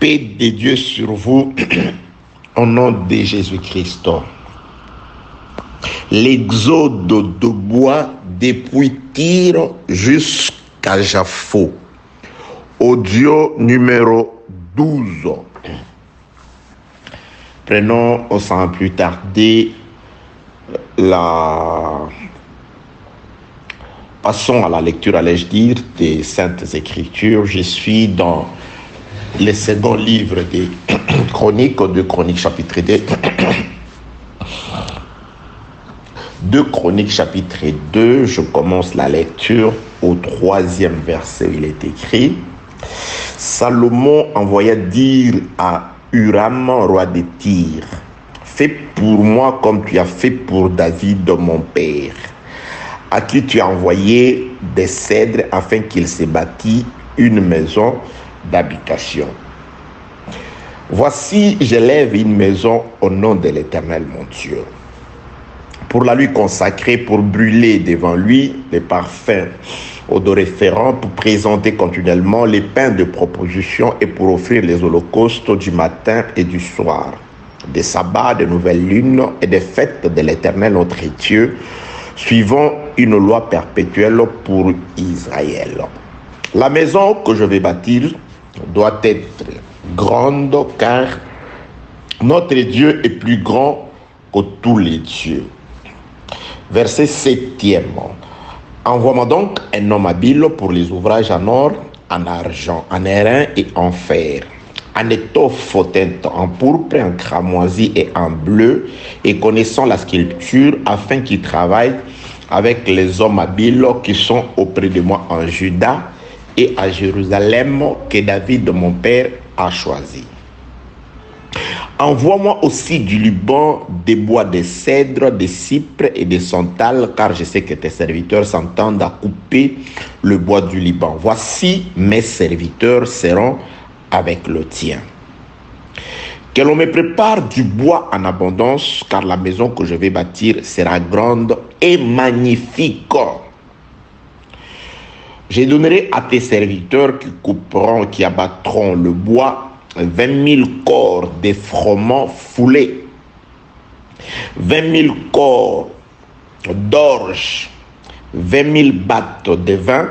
paix de Dieu sur vous au nom de Jésus-Christ. L'exode de bois depuis Tyr jusqu'à Jaffo. Audio numéro 12. Prenons sans plus tarder Passons à la lecture, allais-je dire, des Saintes Écritures. Je suis dans le second livre des Chroniques, de Chroniques chapitre 2. 2 Chroniques chapitre 2, je commence la lecture au 3e verset. Il est écrit: Salomon envoya dire à Huram, roi de Tyr: fais pour moi comme tu as fait pour David, mon père, à qui tu as envoyé des cèdres afin qu'il se bâtisse une maison d'habitation. Voici, j'élève une maison au nom de l'Éternel, mon Dieu, pour la lui consacrer, pour brûler devant lui les parfums odoriférants, pour présenter continuellement les pains de proposition et pour offrir les holocaustes du matin et du soir, des sabbats, des nouvelles lunes et des fêtes de l'Éternel notre Dieu, suivant une loi perpétuelle pour Israël. La maison que je vais bâtir doit être grande, car notre Dieu est plus grand que tous les dieux. Verset 7e. Envoie-moi donc un homme habile pour les ouvrages en or, en argent, en airain et en fer, en étoffe teinte en pourpre, en cramoisi et en bleu, et connaissant la sculpture, afin qu'il travaille avec les hommes habiles qui sont auprès de moi en Juda et à Jérusalem, que David, mon père, a choisi. Envoie-moi aussi du Liban des bois de cèdre, de cypre et de santal, car je sais que tes serviteurs s'entendent à couper le bois du Liban. Voici, mes serviteurs seront avec le tien. Que l'on me prépare du bois en abondance, car la maison que je vais bâtir sera grande et magnifique. Je donnerai à tes serviteurs qui couperont, qui abattront le bois, 20 000 corps de froment foulés, 20 000 corps d'orge, 20 000 bateaux de vin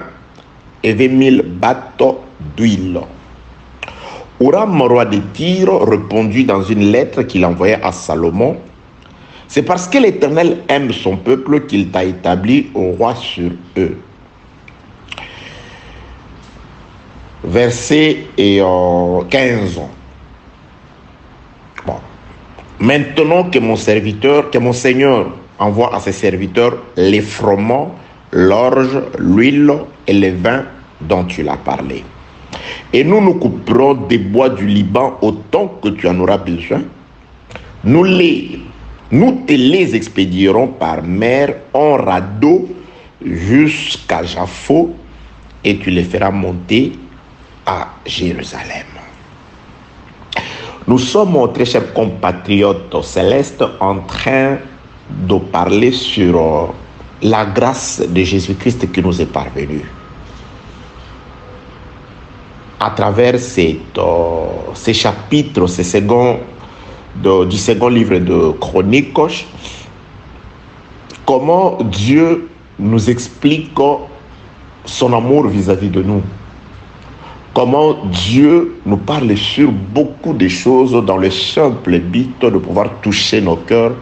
et 20 000 bateaux d'huile. Huram, roi de Tyr, répondit dans une lettre qu'il envoyait à Salomon: c'est parce que l'Éternel aime son peuple qu'il t'a établi au roi sur eux. Verset 15. Bon. Maintenant que mon Seigneur envoie à ses serviteurs les froment, l'orge, l'huile et le vin dont tu l'as parlé. Et nous couperons des bois du Liban autant que tu en auras besoin. Nous te les expédierons par mer en radeau jusqu'à Jaffo, et tu les feras monter à Jérusalem. Nous sommes, très chers compatriotes célestes, en train de parler sur la grâce de Jésus-Christ qui nous est parvenue. À travers ces chapitres, du second livre de Chroniques, comment Dieu nous explique son amour vis-à-vis de nous. Comment Dieu nous parle sur beaucoup de choses dans le simple but de pouvoir toucher nos cœurs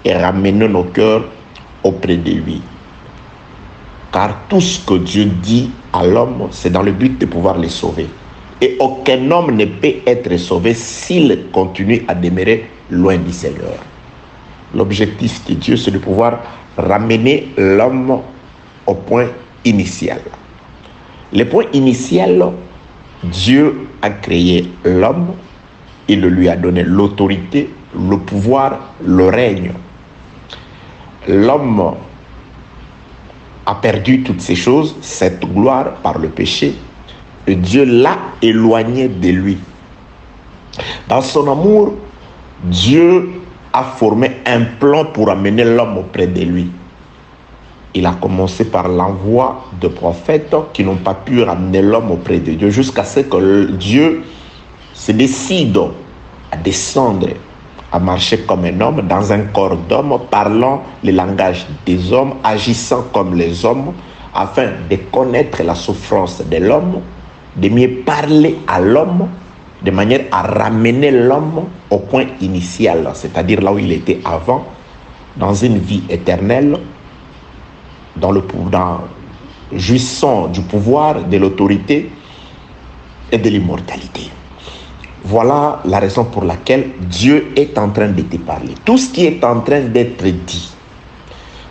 et ramener nos cœurs auprès de lui. Car tout ce que Dieu dit à l'homme, c'est dans le but de pouvoir les sauver. Et aucun homme ne peut être sauvé s'il continue à demeurer loin du Seigneur. L'objectif de Dieu, c'est de pouvoir ramener l'homme au point initial. Le point initial, Dieu a créé l'homme, il lui a donné l'autorité, le pouvoir, le règne. L'homme a perdu toutes ces choses, cette gloire par le péché, et Dieu l'a éloigné de lui. Dans son amour, Dieu a formé un plan pour amener l'homme auprès de lui. Il a commencé par l'envoi de prophètes qui n'ont pas pu ramener l'homme auprès de Dieu, jusqu'à ce que Dieu se décide à descendre, à marcher comme un homme, dans un corps d'homme, parlant le langage des hommes, agissant comme les hommes, afin de connaître la souffrance de l'homme, de mieux parler à l'homme, de manière à ramener l'homme au point initial, c'est-à-dire là où il était avant, dans une vie éternelle, jouissant du pouvoir, de l'autorité et de l'immortalité. Voilà la raison pour laquelle Dieu est en train de te parler. Tout ce qui est en train d'être dit,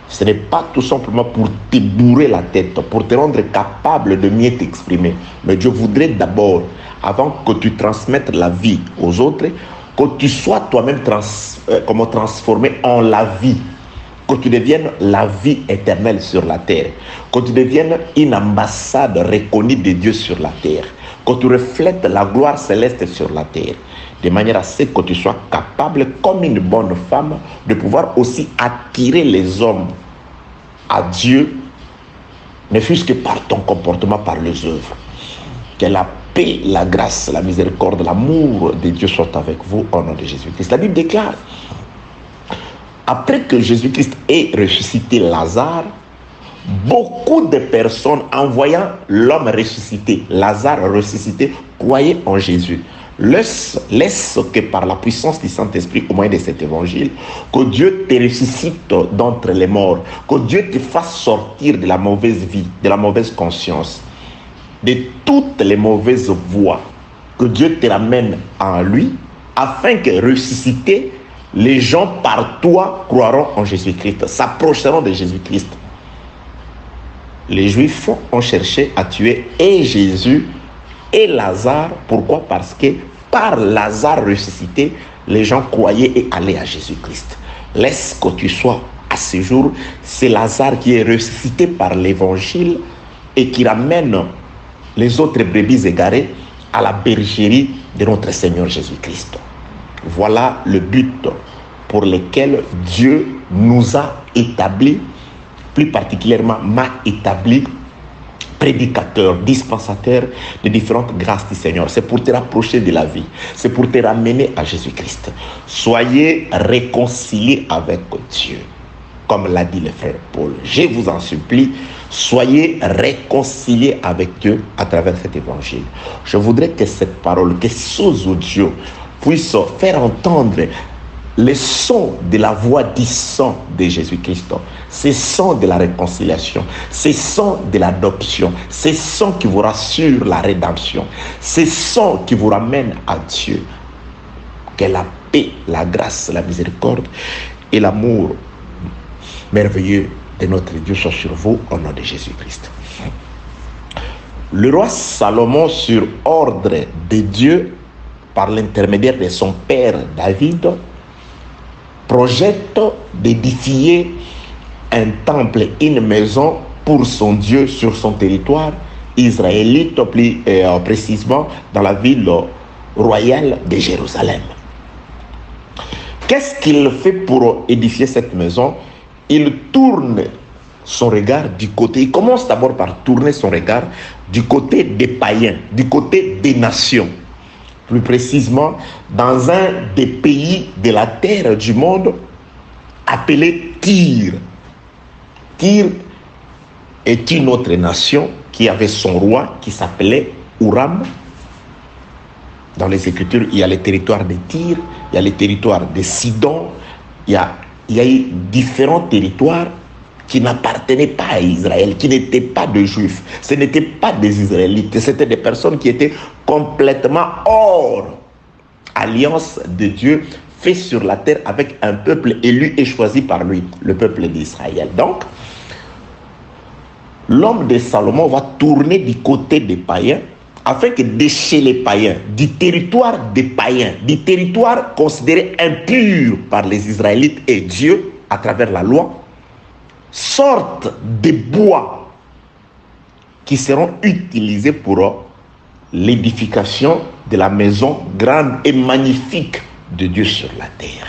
ce n'est pas tout simplement pour te bourrer la tête, pour te rendre capable de mieux t'exprimer. Mais Dieu voudrait d'abord, avant que tu transmettes la vie aux autres, que tu sois toi-même transformé en la vie. Que tu deviennes la vie éternelle sur la terre. Que tu deviennes une ambassade reconnue de Dieu sur la terre. Que tu reflètes la gloire céleste sur la terre. De manière à ce que tu sois capable, comme une bonne femme, de pouvoir aussi attirer les hommes à Dieu, ne fût-ce que par ton comportement, par les œuvres. Que la paix, la grâce, la miséricorde, l'amour de Dieu soient avec vous au nom de Jésus-Christ. La Bible déclare, après que Jésus-Christ ait ressuscité Lazare, beaucoup de personnes, en voyant l'homme ressuscité, Lazare ressuscité, croyaient en Jésus. Laisse que par la puissance du Saint-Esprit, au moyen de cet évangile, que Dieu te ressuscite d'entre les morts, que Dieu te fasse sortir de la mauvaise vie, de la mauvaise conscience, de toutes les mauvaises voies, que Dieu te ramène en lui, afin que ressuscité, les gens par toi croiront en Jésus-Christ, s'approcheront de Jésus-Christ. Les Juifs ont cherché à tuer et Jésus et Lazare. Pourquoi? Parce que par Lazare ressuscité, les gens croyaient et allaient à Jésus-Christ. Laisse que tu sois à ce jour, c'est Lazare qui est ressuscité par l'évangile et qui ramène les autres brebis égarées à la bergerie de notre Seigneur Jésus-Christ. Voilà le but pour lequel Dieu nous a établis, plus particulièrement m'a établi prédicateur, dispensateur de différentes grâces du Seigneur. C'est pour te rapprocher de la vie. C'est pour te ramener à Jésus-Christ. Soyez réconciliés avec Dieu. Comme l'a dit le frère Paul, je vous en supplie, soyez réconciliés avec Dieu à travers cet évangile. Je voudrais que cette parole, que ces audios puissent faire entendre le son de la voix du sang de Jésus-Christ, ce son de la réconciliation, ce son de l'adoption, ce son qui vous rassure la rédemption, ce son qui vous ramène à Dieu. Que la paix, la grâce, la miséricorde et l'amour merveilleux de notre Dieu soit sur vous au nom de Jésus-Christ. Le roi Salomon, sur ordre de Dieu, par l'intermédiaire de son père David, projette d'édifier un temple, une maison pour son Dieu sur son territoire israélite, plus précisément dans la ville royale de Jérusalem. Qu'est-ce qu'il fait pour édifier cette maison? Il tourne son regard du côté, il commence d'abord par tourner son regard du côté des païens, du côté des nations. Plus précisément, dans un des pays de la terre du monde appelé Tyr. Tyr est une autre nation qui avait son roi qui s'appelait Huram. Dans les Écritures, il y a les territoires de Tyr, il y a les territoires de Sidon, il y a eu différents territoires qui n'appartenaient pas à Israël, qui n'étaient pas de Juifs. Ce n'étaient pas des Israélites, c'était des personnes qui étaient complètement hors alliance de Dieu, fait sur la terre avec un peuple élu et choisi par lui, le peuple d'Israël. Donc, l'homme de Salomon va tourner du côté des païens, afin que de chez les païens, du territoire des païens, du territoire considéré impur par les Israélites et Dieu, à travers la loi, sortent des bois qui seront utilisés pour l'édification de la maison grande et magnifique de Dieu sur la terre.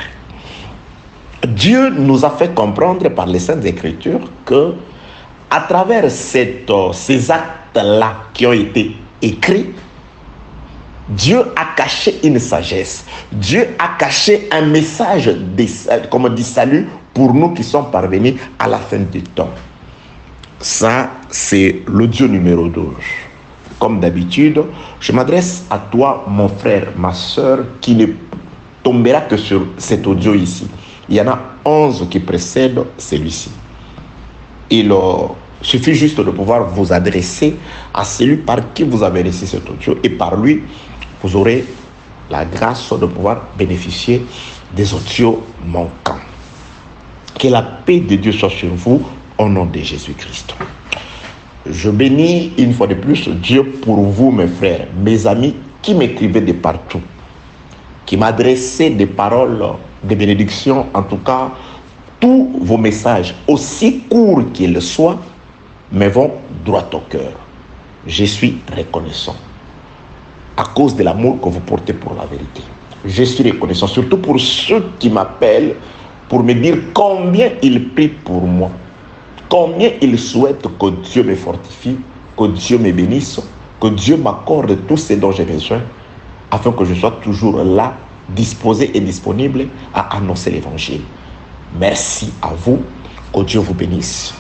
Dieu nous a fait comprendre par les Saintes Écritures que, à travers ces actes-là qui ont été écrits, Dieu a caché une sagesse. Dieu a caché un message de salut pour nous qui sommes parvenus à la fin du temps. Ça, c'est l'audio numéro 12. Comme d'habitude, je m'adresse à toi, mon frère, ma soeur, qui ne tombera que sur cet audio ici. Il y en a 11 qui précèdent celui-ci. Il suffit juste de pouvoir vous adresser à celui par qui vous avez reçu cet audio et par lui, vous aurez la grâce de pouvoir bénéficier des audios manquants. Que la paix de Dieu soit sur vous au nom de Jésus-Christ. Je bénis une fois de plus Dieu pour vous, mes frères, mes amis qui m'écrivaient de partout, qui m'adressaient des paroles de bénédiction, en tout cas, tous vos messages, aussi courts qu'ils soient, me vont droit au cœur. Je suis reconnaissant à cause de l'amour que vous portez pour la vérité. Je suis reconnaissant, surtout pour ceux qui m'appellent pour me dire combien ils prient pour moi, combien ils souhaitent que Dieu me fortifie, que Dieu me bénisse, que Dieu m'accorde tout ce dont j'ai besoin, afin que je sois toujours là, disposé et disponible à annoncer l'évangile. Merci à vous, que Dieu vous bénisse,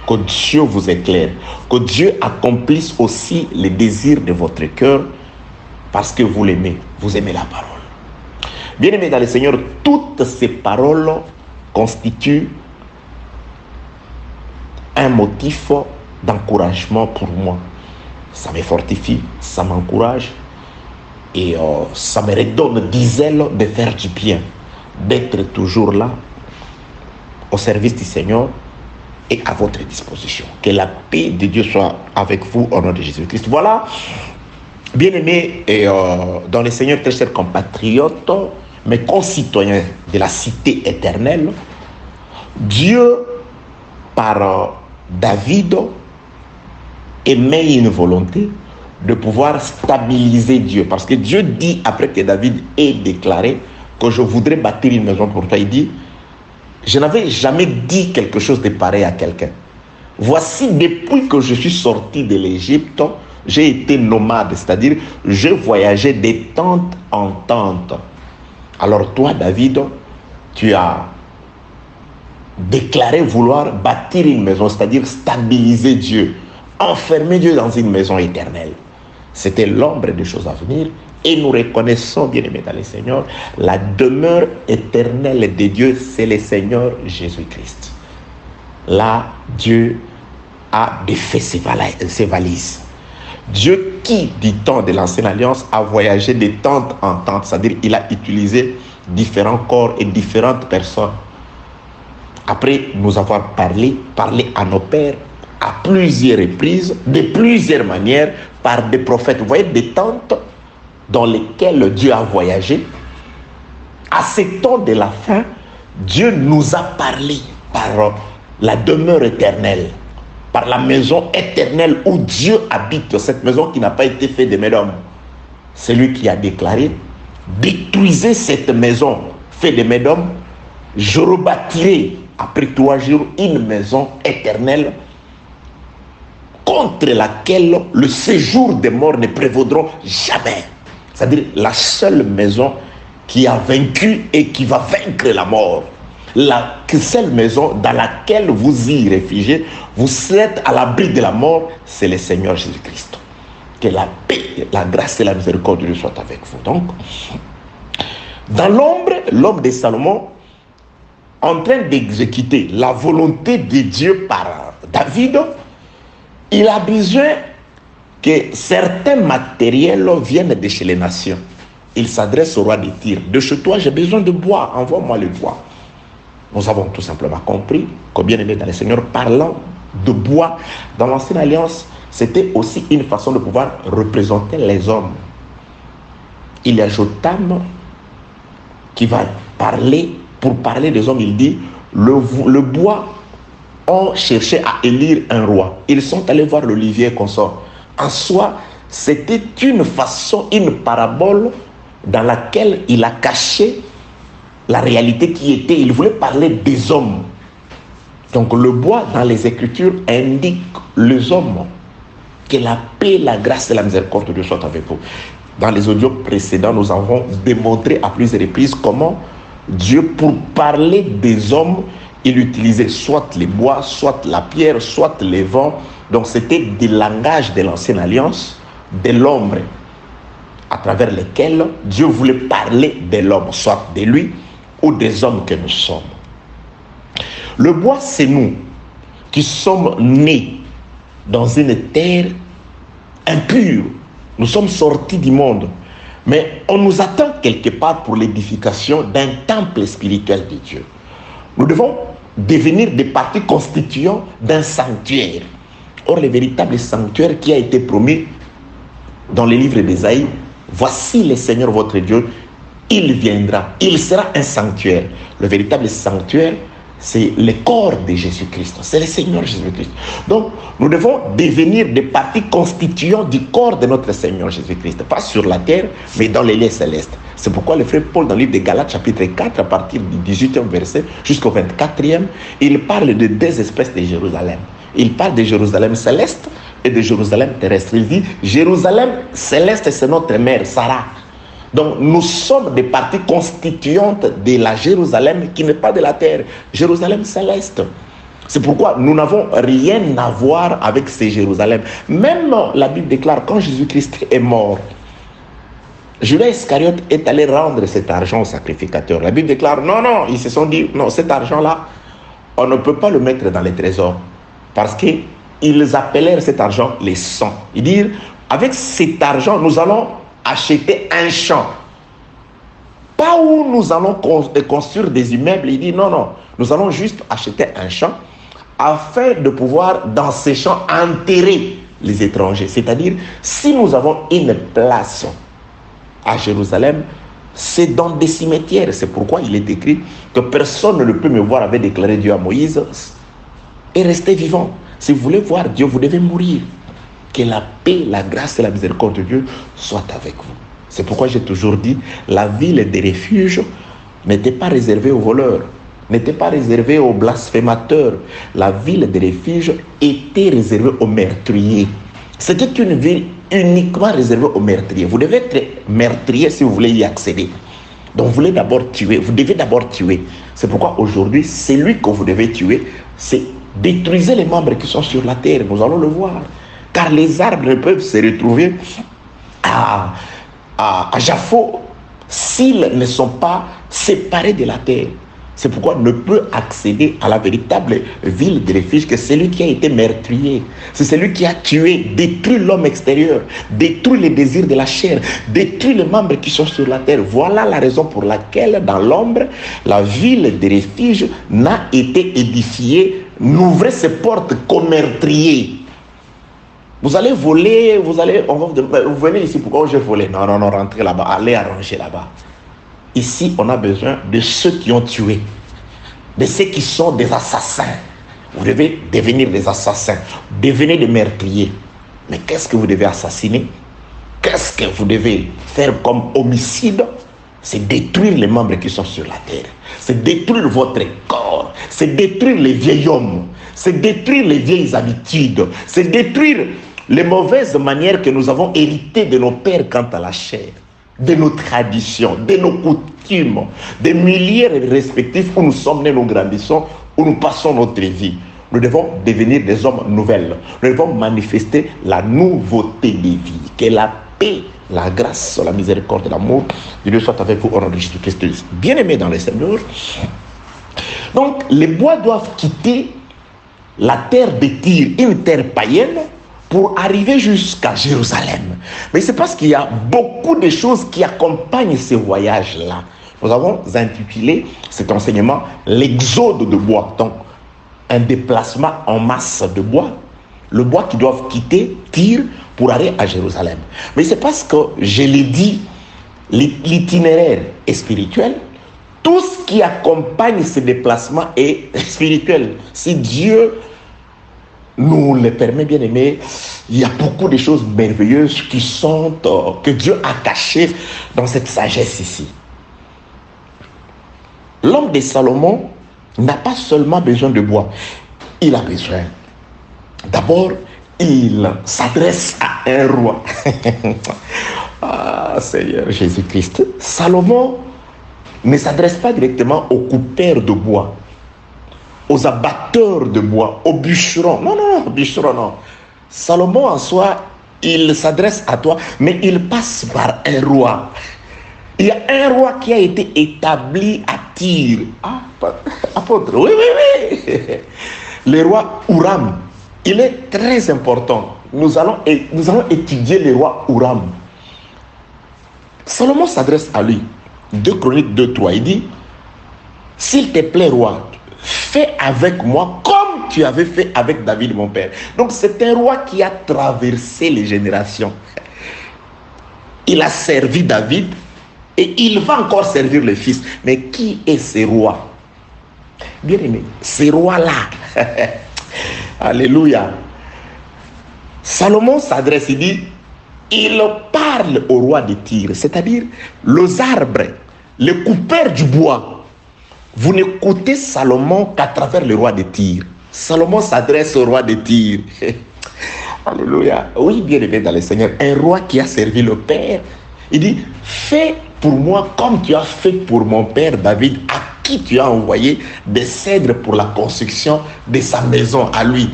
que Dieu vous éclaire, que Dieu accomplisse aussi les désirs de votre cœur, parce que vous l'aimez, vous aimez la parole. Bien-aimés dans le Seigneur, toutes ces paroles constituent un motif d'encouragement pour moi. Ça me fortifie, ça m'encourage et ça me redonne des ailes de faire du bien, d'être toujours là au service du Seigneur et à votre disposition. Que la paix de Dieu soit avec vous au nom de Jésus-Christ. Voilà, bien-aimés et dans le Seigneur, très chers compatriotes, mes concitoyens de la cité éternelle, Dieu, par David, émet une volonté de pouvoir stabiliser Dieu. Parce que Dieu dit, après que David ait déclaré que je voudrais bâtir une maison pour toi, il dit, je n'avais jamais dit quelque chose de pareil à quelqu'un. Voici, depuis que je suis sorti de l'Égypte, j'ai été nomade, c'est-à-dire je voyageais de tente en tente. Alors toi, David, tu as déclaré vouloir bâtir une maison, c'est-à-dire stabiliser Dieu, enfermer Dieu dans une maison éternelle. C'était l'ombre des choses à venir. Et nous reconnaissons, bien-aimés dans le Seigneur, la demeure éternelle de Dieu, c'est le Seigneur Jésus-Christ. Là, Dieu a défait ses valises. Dieu qui, du temps de l'Ancienne Alliance, a voyagé de tente en tente, c'est-à-dire il a utilisé différents corps et différentes personnes. Après nous avoir parlé à nos pères à plusieurs reprises, de plusieurs manières, par des prophètes. Vous voyez, des tentes dans lesquelles Dieu a voyagé. À ce temps de la fin, Dieu nous a parlé par la demeure éternelle, par la maison éternelle où Dieu habite, cette maison qui n'a pas été faite de main d'homme. C'est lui qui a déclaré, détruisez cette maison faite de main d'homme, je rebâtirai après 3 jours une maison éternelle contre laquelle le séjour des morts ne prévaudront jamais. C'est-à-dire la seule maison qui a vaincu et qui va vaincre la mort. La seule maison dans laquelle vous y réfugiez, vous êtes à l'abri de la mort, c'est le Seigneur Jésus-Christ. Que la paix, la grâce et la miséricorde de Dieu soient avec vous. Donc, dans l'ombre, l'homme de Salomon, en train d'exécuter la volonté de Dieu par David, il a besoin que certains matériels viennent de chez les nations. Il s'adresse au roi de Tyr. De chez toi, j'ai besoin de bois, envoie-moi le bois. Nous avons tout simplement compris que, bien aimé dans le Seigneur, parlant de bois, dans l'Ancienne Alliance, c'était aussi une façon de pouvoir représenter les hommes. Il y a Jotam qui va parler, pour parler des hommes, il dit, le bois ont cherché à élire un roi. Ils sont allés voir l'olivier consort. En soi, c'était une façon, une parabole dans laquelle il a caché la réalité qui était. Il voulait parler des hommes. Donc le bois dans les Écritures indique les hommes. Que la paix, la grâce et la miséricorde de Dieu soient avec vous. Dans les audios précédents, nous avons démontré à plusieurs reprises comment Dieu, pour parler des hommes, il utilisait soit les bois, soit la pierre, soit les vents. Donc c'était des langages de l'ancienne alliance, de l'ombre, à travers lesquels Dieu voulait parler de l'homme, soit de lui ou des hommes que nous sommes. Le bois, c'est nous qui sommes nés dans une terre impure. Nous sommes sortis du monde. Mais on nous attend quelque part pour l'édification d'un temple spirituel de Dieu. Nous devons devenir des parties constituantes d'un sanctuaire. Or, le véritable sanctuaire qui a été promis dans les livres d'Ésaïe, voici le Seigneur votre Dieu, il viendra, il sera un sanctuaire. Le véritable sanctuaire, c'est le corps de Jésus-Christ, c'est le Seigneur Jésus-Christ. Donc, nous devons devenir des parties constituantes du corps de notre Seigneur Jésus-Christ, pas sur la terre, mais dans les lieux célestes. C'est pourquoi le frère Paul, dans le livre de Galates, chapitre 4, à partir du 18e verset jusqu'au 24e, il parle de deux espèces de Jérusalem. Il parle de Jérusalem céleste et de Jérusalem terrestre. Il dit, Jérusalem céleste, c'est notre mère, Sarah. Donc, nous sommes des parties constituantes de la Jérusalem qui n'est pas de la terre, Jérusalem céleste. C'est pourquoi nous n'avons rien à voir avec ces Jérusalem. Même la Bible déclare, quand Jésus-Christ est mort, Judas Iscariote est allé rendre cet argent au sacrificateur. La Bible déclare, non, ils se sont dit, non, cet argent-là, on ne peut pas le mettre dans les trésors. Parce qu'ils appelèrent cet argent les sangs. Ils dirent, avec cet argent, nous allons acheter un champ. Pas où nous allons construire des immeubles. Il dit non, nous allons juste acheter un champ afin de pouvoir, dans ces champs, enterrer les étrangers. C'est-à-dire, si nous avons une place à Jérusalem, c'est dans des cimetières. C'est pourquoi il est écrit que personne ne peut me voir, avait déclaré Dieu à Moïse, et rester vivant. Si vous voulez voir Dieu, vous devez mourir. Que la paix, la grâce et la miséricorde de Dieu soient avec vous. C'est pourquoi j'ai toujours dit, la ville des refuges n'était pas réservée aux voleurs, n'était pas réservée aux blasphémateurs. La ville des refuges était réservée aux meurtriers. C'était une ville uniquement réservée aux meurtriers. Vous devez être meurtrier si vous voulez y accéder. Donc vous voulez d'abord tuer, vous devez d'abord tuer. C'est pourquoi aujourd'hui, celui que vous devez tuer, c'est détruisez les membres qui sont sur la terre. Nous allons le voir. Car les arbres ne peuvent se retrouver à Jaffo s'ils ne sont pas séparés de la terre. C'est pourquoi on ne peut accéder à la véritable ville de refuge que celui qui a été meurtrier. C'est celui qui a tué, détruit l'homme extérieur, détruit les désirs de la chair, détruit les membres qui sont sur la terre. Voilà la raison pour laquelle dans l'ombre, la ville de refuge n'a été édifiée, n'ouvrait ses portes qu'aux meurtriers. Vous allez voler, vous venez ici, pourquoi j'ai volé? Non, rentrez là-bas, allez arranger là-bas. Ici, on a besoin de ceux qui ont tué, de ceux qui sont des assassins. Vous devez devenir des assassins, devenez des meurtriers. Mais qu'est-ce que vous devez assassiner? Qu'est-ce que vous devez faire comme homicide? C'est détruire les membres qui sont sur la terre. C'est détruire votre corps. C'est détruire les vieils hommes. C'est détruire les vieilles habitudes. C'est détruire les mauvaises manières que nous avons héritées de nos pères quant à la chair, de nos traditions, de nos coutumes, des milliers respectifs où nous sommes nés, nous grandissons, où nous passons notre vie. Nous devons devenir des hommes nouvelles. Nous devons manifester la nouveauté des vies. Que la paix, la grâce, la miséricorde et l'amour de Dieu soit avec vous au nom de Jésus-Christ. Bien-aimés dans le Seigneur. Donc, les bois doivent quitter la terre de Tyr, une terre païenne, pour arriver jusqu'à Jérusalem. Mais c'est parce qu'il y a beaucoup de choses qui accompagnent ce voyage-là. Nous avons intitulé cet enseignement l'exode de bois. Donc, un déplacement en masse de bois. Le bois qui doivent quitter Tyr pour aller à Jérusalem. Mais c'est parce que, je l'ai dit, l'itinéraire est spirituel. Tout ce qui accompagne ce déplacement est spirituel. Si Dieu nous le permet, bien aimé, il y a beaucoup de choses merveilleuses qui sont, que Dieu a cachées dans cette sagesse ici. L'homme de Salomon n'a pas seulement besoin de bois. Il a besoin. D'abord, il s'adresse à un roi. Ah, Seigneur Jésus-Christ. Salomon ne s'adresse pas directement aux coupeurs de bois, aux abatteurs de bois, aux bûcherons. Non, non, non, bûcherons, non. Salomon en soi, il s'adresse à toi, mais il passe par un roi. Il y a un roi qui a été établi à Tyr. Ah, apôtre, oui, oui, oui. Le roi Huram, il est très important. Nous allons étudier le roi Huram. Salomon s'adresse à lui. 2 Chroniques 2:3, il dit, s'il te plaît, roi, fais avec moi comme tu avais fait avec David, mon père. Donc, c'est un roi qui a traversé les générations. Il a servi David et il va encore servir le fils. Mais qui est ce roi? Bien aimé, ce roi-là. Alléluia. Salomon s'adresse, il dit, il parle au roi de Tyr, c'est-à-dire les arbres, les coupeurs du bois. Vous n'écoutez Salomon qu'à travers le roi de Tyr. Salomon s'adresse au roi de Tyr. Alléluia. Oui, bien aimé dans le Seigneur, un roi qui a servi le Père. Il dit, fais pour moi comme tu as fait pour mon père David, à qui tu as envoyé des cèdres pour la construction de sa maison à lui.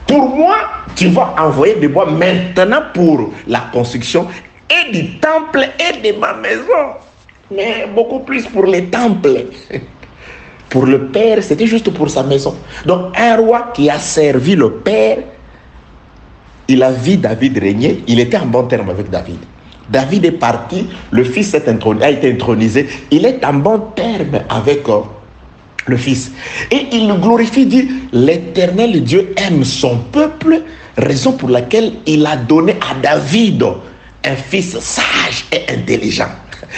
Pour moi, tu vas envoyer des bois maintenant pour la construction et du temple et de ma maison. Mais beaucoup plus pour les temples. Pour le Père, c'était juste pour sa maison. Donc, un roi qui a servi le Père, il a vu David régner, il était en bon terme avec David. David est parti, le fils a été intronisé, il est en bon terme avec le fils. Et il le glorifie, dit, l'Éternel Dieu aime son peuple, raison pour laquelle il a donné à David un fils sage et intelligent.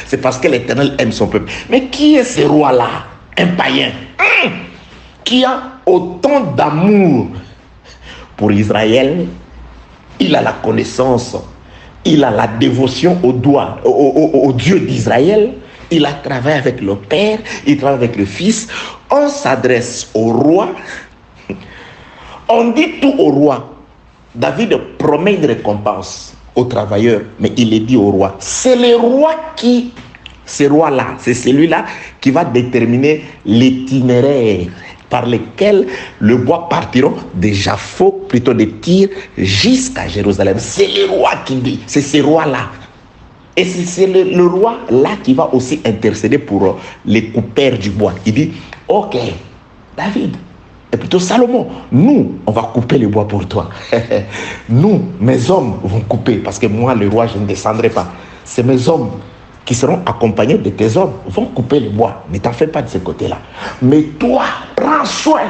C'est parce que l'Éternel aime son peuple. Mais qui est ce roi-là? Un païen qui a autant d'amour pour Israël. Il a la connaissance, il a la dévotion au Dieu d'Israël. Il a travaillé avec le Père, il travaille avec le Fils. On s'adresse au roi. On dit tout au roi. David promet une récompense aux travailleurs, mais il est dit au roi. C'est le roi qui, ce roi-là, c'est celui-là qui va déterminer l'itinéraire par lequel le bois partiront de Jaffo, plutôt de Tyr, jusqu'à Jérusalem. C'est le roi qui dit, c'est ce roi-là. Et c'est le roi là qui va aussi intercéder pour les coupeurs du bois. Il dit, ok, David, et plutôt Salomon, nous, on va couper le bois pour toi. Nous, mes hommes, vont couper, parce que moi, le roi, je ne descendrai pas. C'est mes hommes qui seront accompagnés de tes hommes, vont couper le bois. Ne t'en fais pas de ce côté-là. Mais toi, prends soin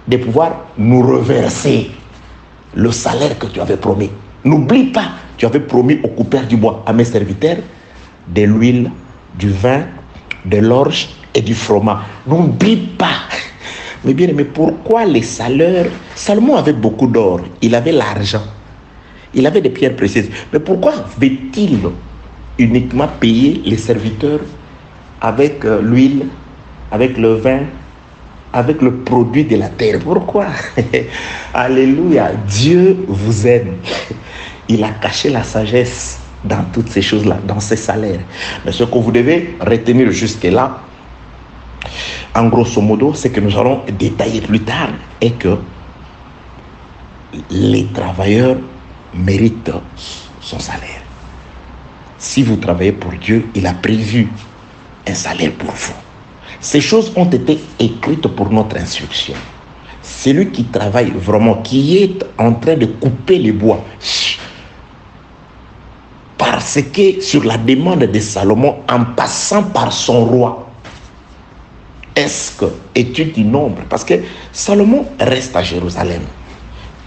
de pouvoir nous reverser le salaire que tu avais promis. N'oublie pas, tu avais promis aux coupeurs du bois, à mes serviteurs, de l'huile, du vin, de l'orge et du froment. N'oublie pas. Mais bien, mais pourquoi les salaires? Salomon avait beaucoup d'or, il avait l'argent, il avait des pierres précieuses. Mais pourquoi veut-il uniquement payer les serviteurs avec l'huile, avec le vin, avec le produit de la terre? Pourquoi? Alléluia, Dieu vous aime. Il a caché la sagesse dans toutes ces choses-là, dans ces salaires. Mais ce que vous devez retenir jusque-là, en grosso modo, c'est que nous allons détailler plus tard, et que les travailleurs méritent son salaire. Si vous travaillez pour Dieu, il a prévu un salaire pour vous. Ces choses ont été écrites pour notre instruction. Celui qui travaille vraiment, qui est en train de couper les bois, parce que sur la demande de Salomon, en passant par son roi, est-ce que étude du nombre? Parce que Salomon reste à Jérusalem.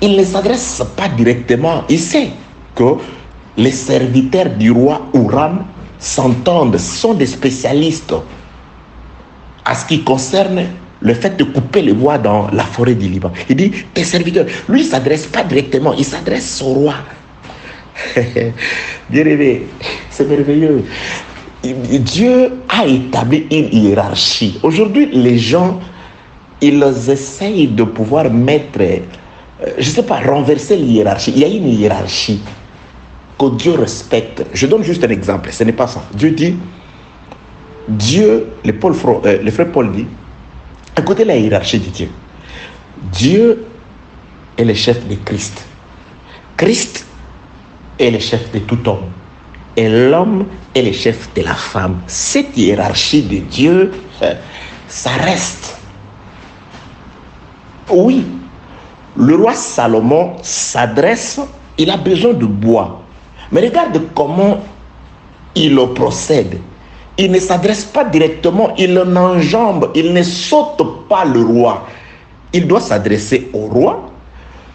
Il ne s'adresse pas directement. Il sait que les serviteurs du roi Huram s'entendent, sont des spécialistes à ce qui concerne le fait de couper le bois dans la forêt du Liban. Il dit, tes serviteurs, lui, il ne s'adresse pas directement, il s'adresse au roi. Bien aimé, c'est merveilleux. Dieu a établi une hiérarchie. Aujourd'hui, les gens, ils essayent de pouvoir mettre, je ne sais pas, renverser l'hiérarchie. Il y a une hiérarchie. que Dieu respecte. Je donne juste un exemple, ce n'est pas ça. Dieu dit, le frère Paul dit, écoutez la hiérarchie de Dieu. Dieu est le chef de Christ. Christ est le chef de tout homme. Et l'homme est le chef de la femme. Cette hiérarchie de Dieu, ça reste. Oui, le roi Salomon s'adresse, il a besoin de bois. Mais regarde comment il procède. Il ne s'adresse pas directement, il n'enjambe, il ne saute pas le roi. Il doit s'adresser au roi.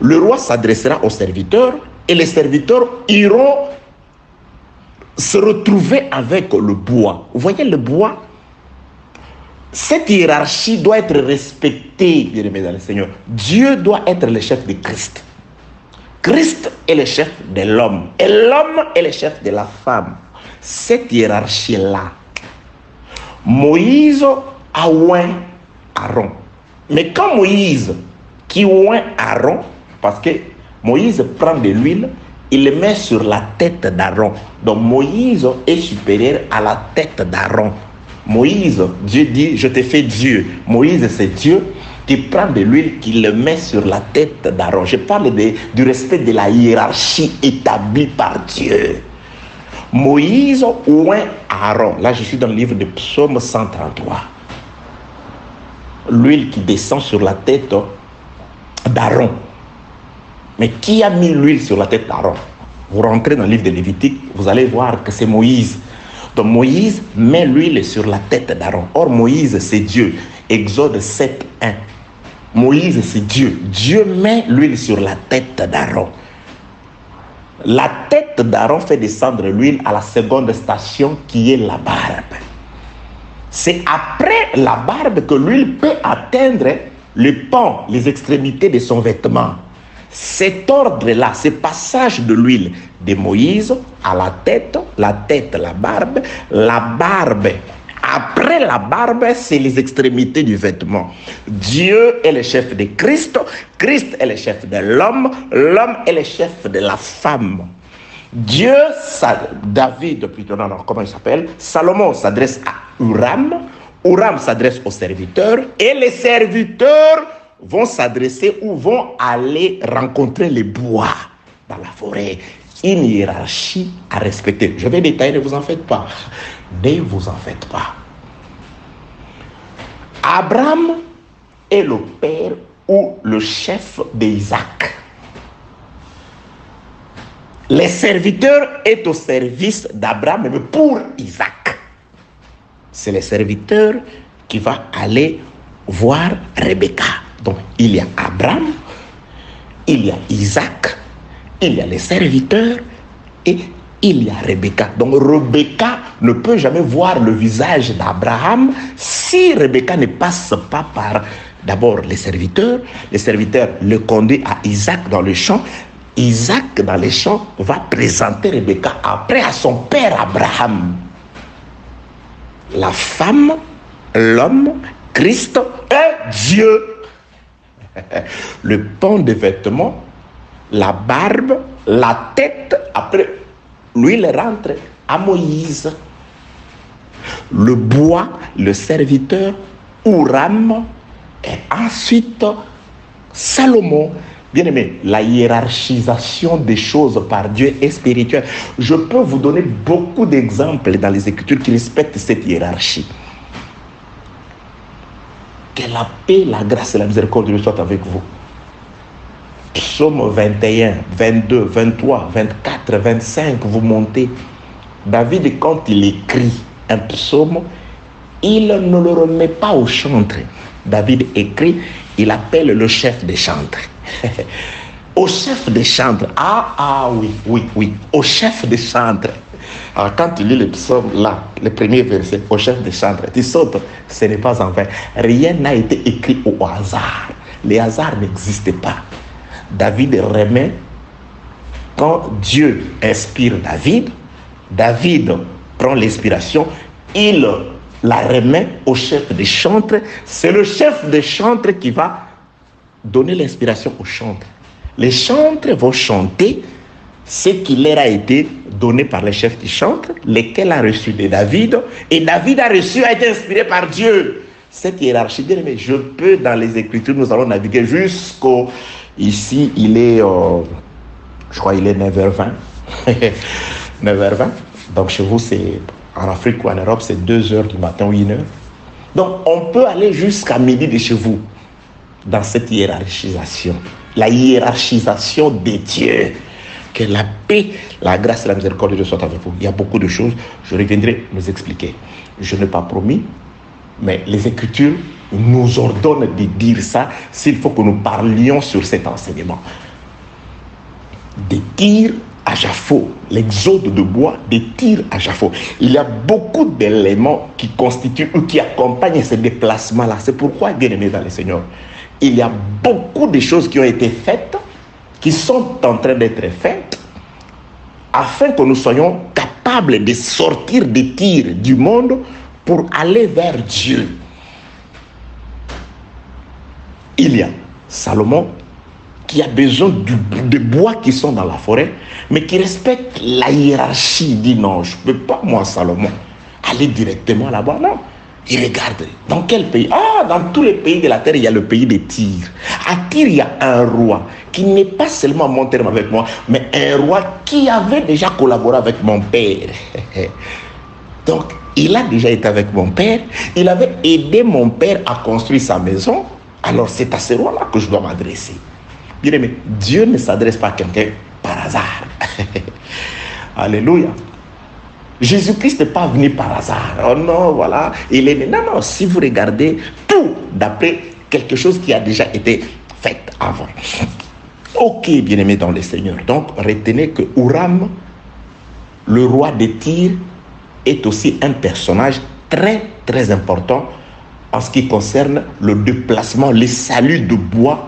Le roi s'adressera aux serviteurs et les serviteurs iront se retrouver avec le bois. Vous voyez le bois? Cette hiérarchie doit être respectée, bien-aimés dans le Seigneur. Dieu doit être le chef de Christ. Christ est le chef de l'homme. Et l'homme est le chef de la femme. Cette hiérarchie-là, Moïse a oint Aaron. Mais quand Moïse, qui oint Aaron, parce que Moïse prend de l'huile, il le met sur la tête d'Aaron. Donc Moïse est supérieur à la tête d'Aaron. Moïse, Dieu dit, je te fais Dieu. Moïse, c'est Dieu qui prend de l'huile, qui le met sur la tête d'Aaron. Je parle du respect de la hiérarchie établie par Dieu. Moïse oint Aaron. Là, je suis dans le livre de Psaume 133. L'huile qui descend sur la tête d'Aaron. Mais qui a mis l'huile sur la tête d'Aaron? Vous rentrez dans le livre de Lévitique, vous allez voir que c'est Moïse. Donc Moïse met l'huile sur la tête d'Aaron. Or Moïse, c'est Dieu. Exode 7, 1. Moïse, c'est Dieu. Dieu met l'huile sur la tête d'Aaron. La tête d'Aaron fait descendre l'huile à la seconde station qui est la barbe. C'est après la barbe que l'huile peut atteindre le pan, les extrémités de son vêtement. Cet ordre-là, ce passage de l'huile de Moïse à la tête, la barbe, après la barbe, c'est les extrémités du vêtement. Dieu est le chef de Christ, Christ est le chef de l'homme, l'homme est le chef de la femme. Dieu, David, plutôt, non, comment il s'appelle? Salomon s'adresse à Uram, Uram s'adresse aux serviteurs, et les serviteurs vont s'adresser ou vont aller rencontrer les bois dans la forêt. Une hiérarchie à respecter. Je vais détailler, ne vous en faites pas. Ne vous en faites pas. Abraham est le père ou le chef d'Isaac. Les serviteurs est au service d'Abraham, mais pour Isaac. C'est le serviteur qui va aller voir Rebecca. Donc, il y a Abraham, il y a Isaac, il y a les serviteurs et il y a Rebecca. Donc, Rebecca ne peut jamais voir le visage d'Abraham si Rebecca ne passe pas par d'abord les serviteurs le conduisent à Isaac dans le champ. Isaac dans les champs va présenter Rebecca après à son père Abraham. La femme, l'homme, Christ et Dieu. Le pan de vêtements, la barbe, la tête, après l'huile rentre à Moïse. Le bois, le serviteur, Uram, et ensuite Salomon. Bien aimé, la hiérarchisation des choses par Dieu est spirituelle. Je peux vous donner beaucoup d'exemples dans les Écritures qui respectent cette hiérarchie. Que la paix, la grâce et la miséricorde de Dieu soient avec vous. Psaume 21, 22, 23, 24, 25, vous montez. David, quand il écrit un psaume, il ne le remet pas au chantre. David écrit, il appelle le chef des chantres. Au chef des chantres. Oui. Au chef des chantres. Alors quand tu lis le psaume là, le premier verset, au chef des chantres, tu sautes, ce n'est pas en vain. Rien n'a été écrit au hasard. Les hasards n'existent pas. David remet, quand Dieu inspire David, David prend l'inspiration, il la remet au chef des chantres. C'est le chef des chantres qui va donner l'inspiration aux chantres. Les chantres vont chanter ce qui leur a été donné par les chefs du chantre, lesquels a reçu de David, et David a été inspiré par Dieu. Cette hiérarchie, bien aimé, je peux dans les Écritures, nous allons naviguer jusqu'au... Ici, il est, je crois, il est 9h20. 9h20. Donc chez vous, c'est en Afrique ou en Europe, c'est 2h du matin ou 1h. Donc on peut aller jusqu'à midi de chez vous dans cette hiérarchisation. La hiérarchisation des dieux. Que la paix, la grâce et la miséricorde de Dieu soient avec vous. Il y a beaucoup de choses, je reviendrai nous expliquer. Je n'ai pas promis, mais les Écritures nous ordonnent de dire ça s'il faut que nous parlions sur cet enseignement. Des tirs à Japho, l'exode de bois, des tirs à Japho. Il y a beaucoup d'éléments qui constituent ou qui accompagnent ces déplacements-là. C'est pourquoi, bien aimés dans le Seigneur, il y a beaucoup de choses qui ont été faites, qui sont en train d'être faites, afin que nous soyons capables de sortir des tirs du monde pour aller vers Dieu. Il y a Salomon qui a besoin de bois qui sont dans la forêt, mais qui respecte la hiérarchie. Il dit non, je ne peux pas, moi, Salomon, aller directement là-bas. Non. Il regarde, dans quel pays? Ah, dans tous les pays de la terre, il y a le pays de Tyr. À Tyr, il y a un roi qui n'est pas seulement en mon terme avec moi, mais un roi qui avait déjà collaboré avec mon père. Donc, il a déjà été avec mon père, il avait aidé mon père à construire sa maison. Alors, c'est à ce roi-là que je dois m'adresser. Bien aimé, Dieu ne s'adresse pas à quelqu'un par hasard. Alléluia. Jésus-Christ n'est pas venu par hasard. Oh non, voilà. Il est né. Non, non, si vous regardez tout d'après quelque chose qui a déjà été fait avant. Ok, bien aimé dans le Seigneur. Donc, retenez que Huram, le roi de Tyr, est aussi un personnage très, très important en ce qui concerne le déplacement, les saluts de bois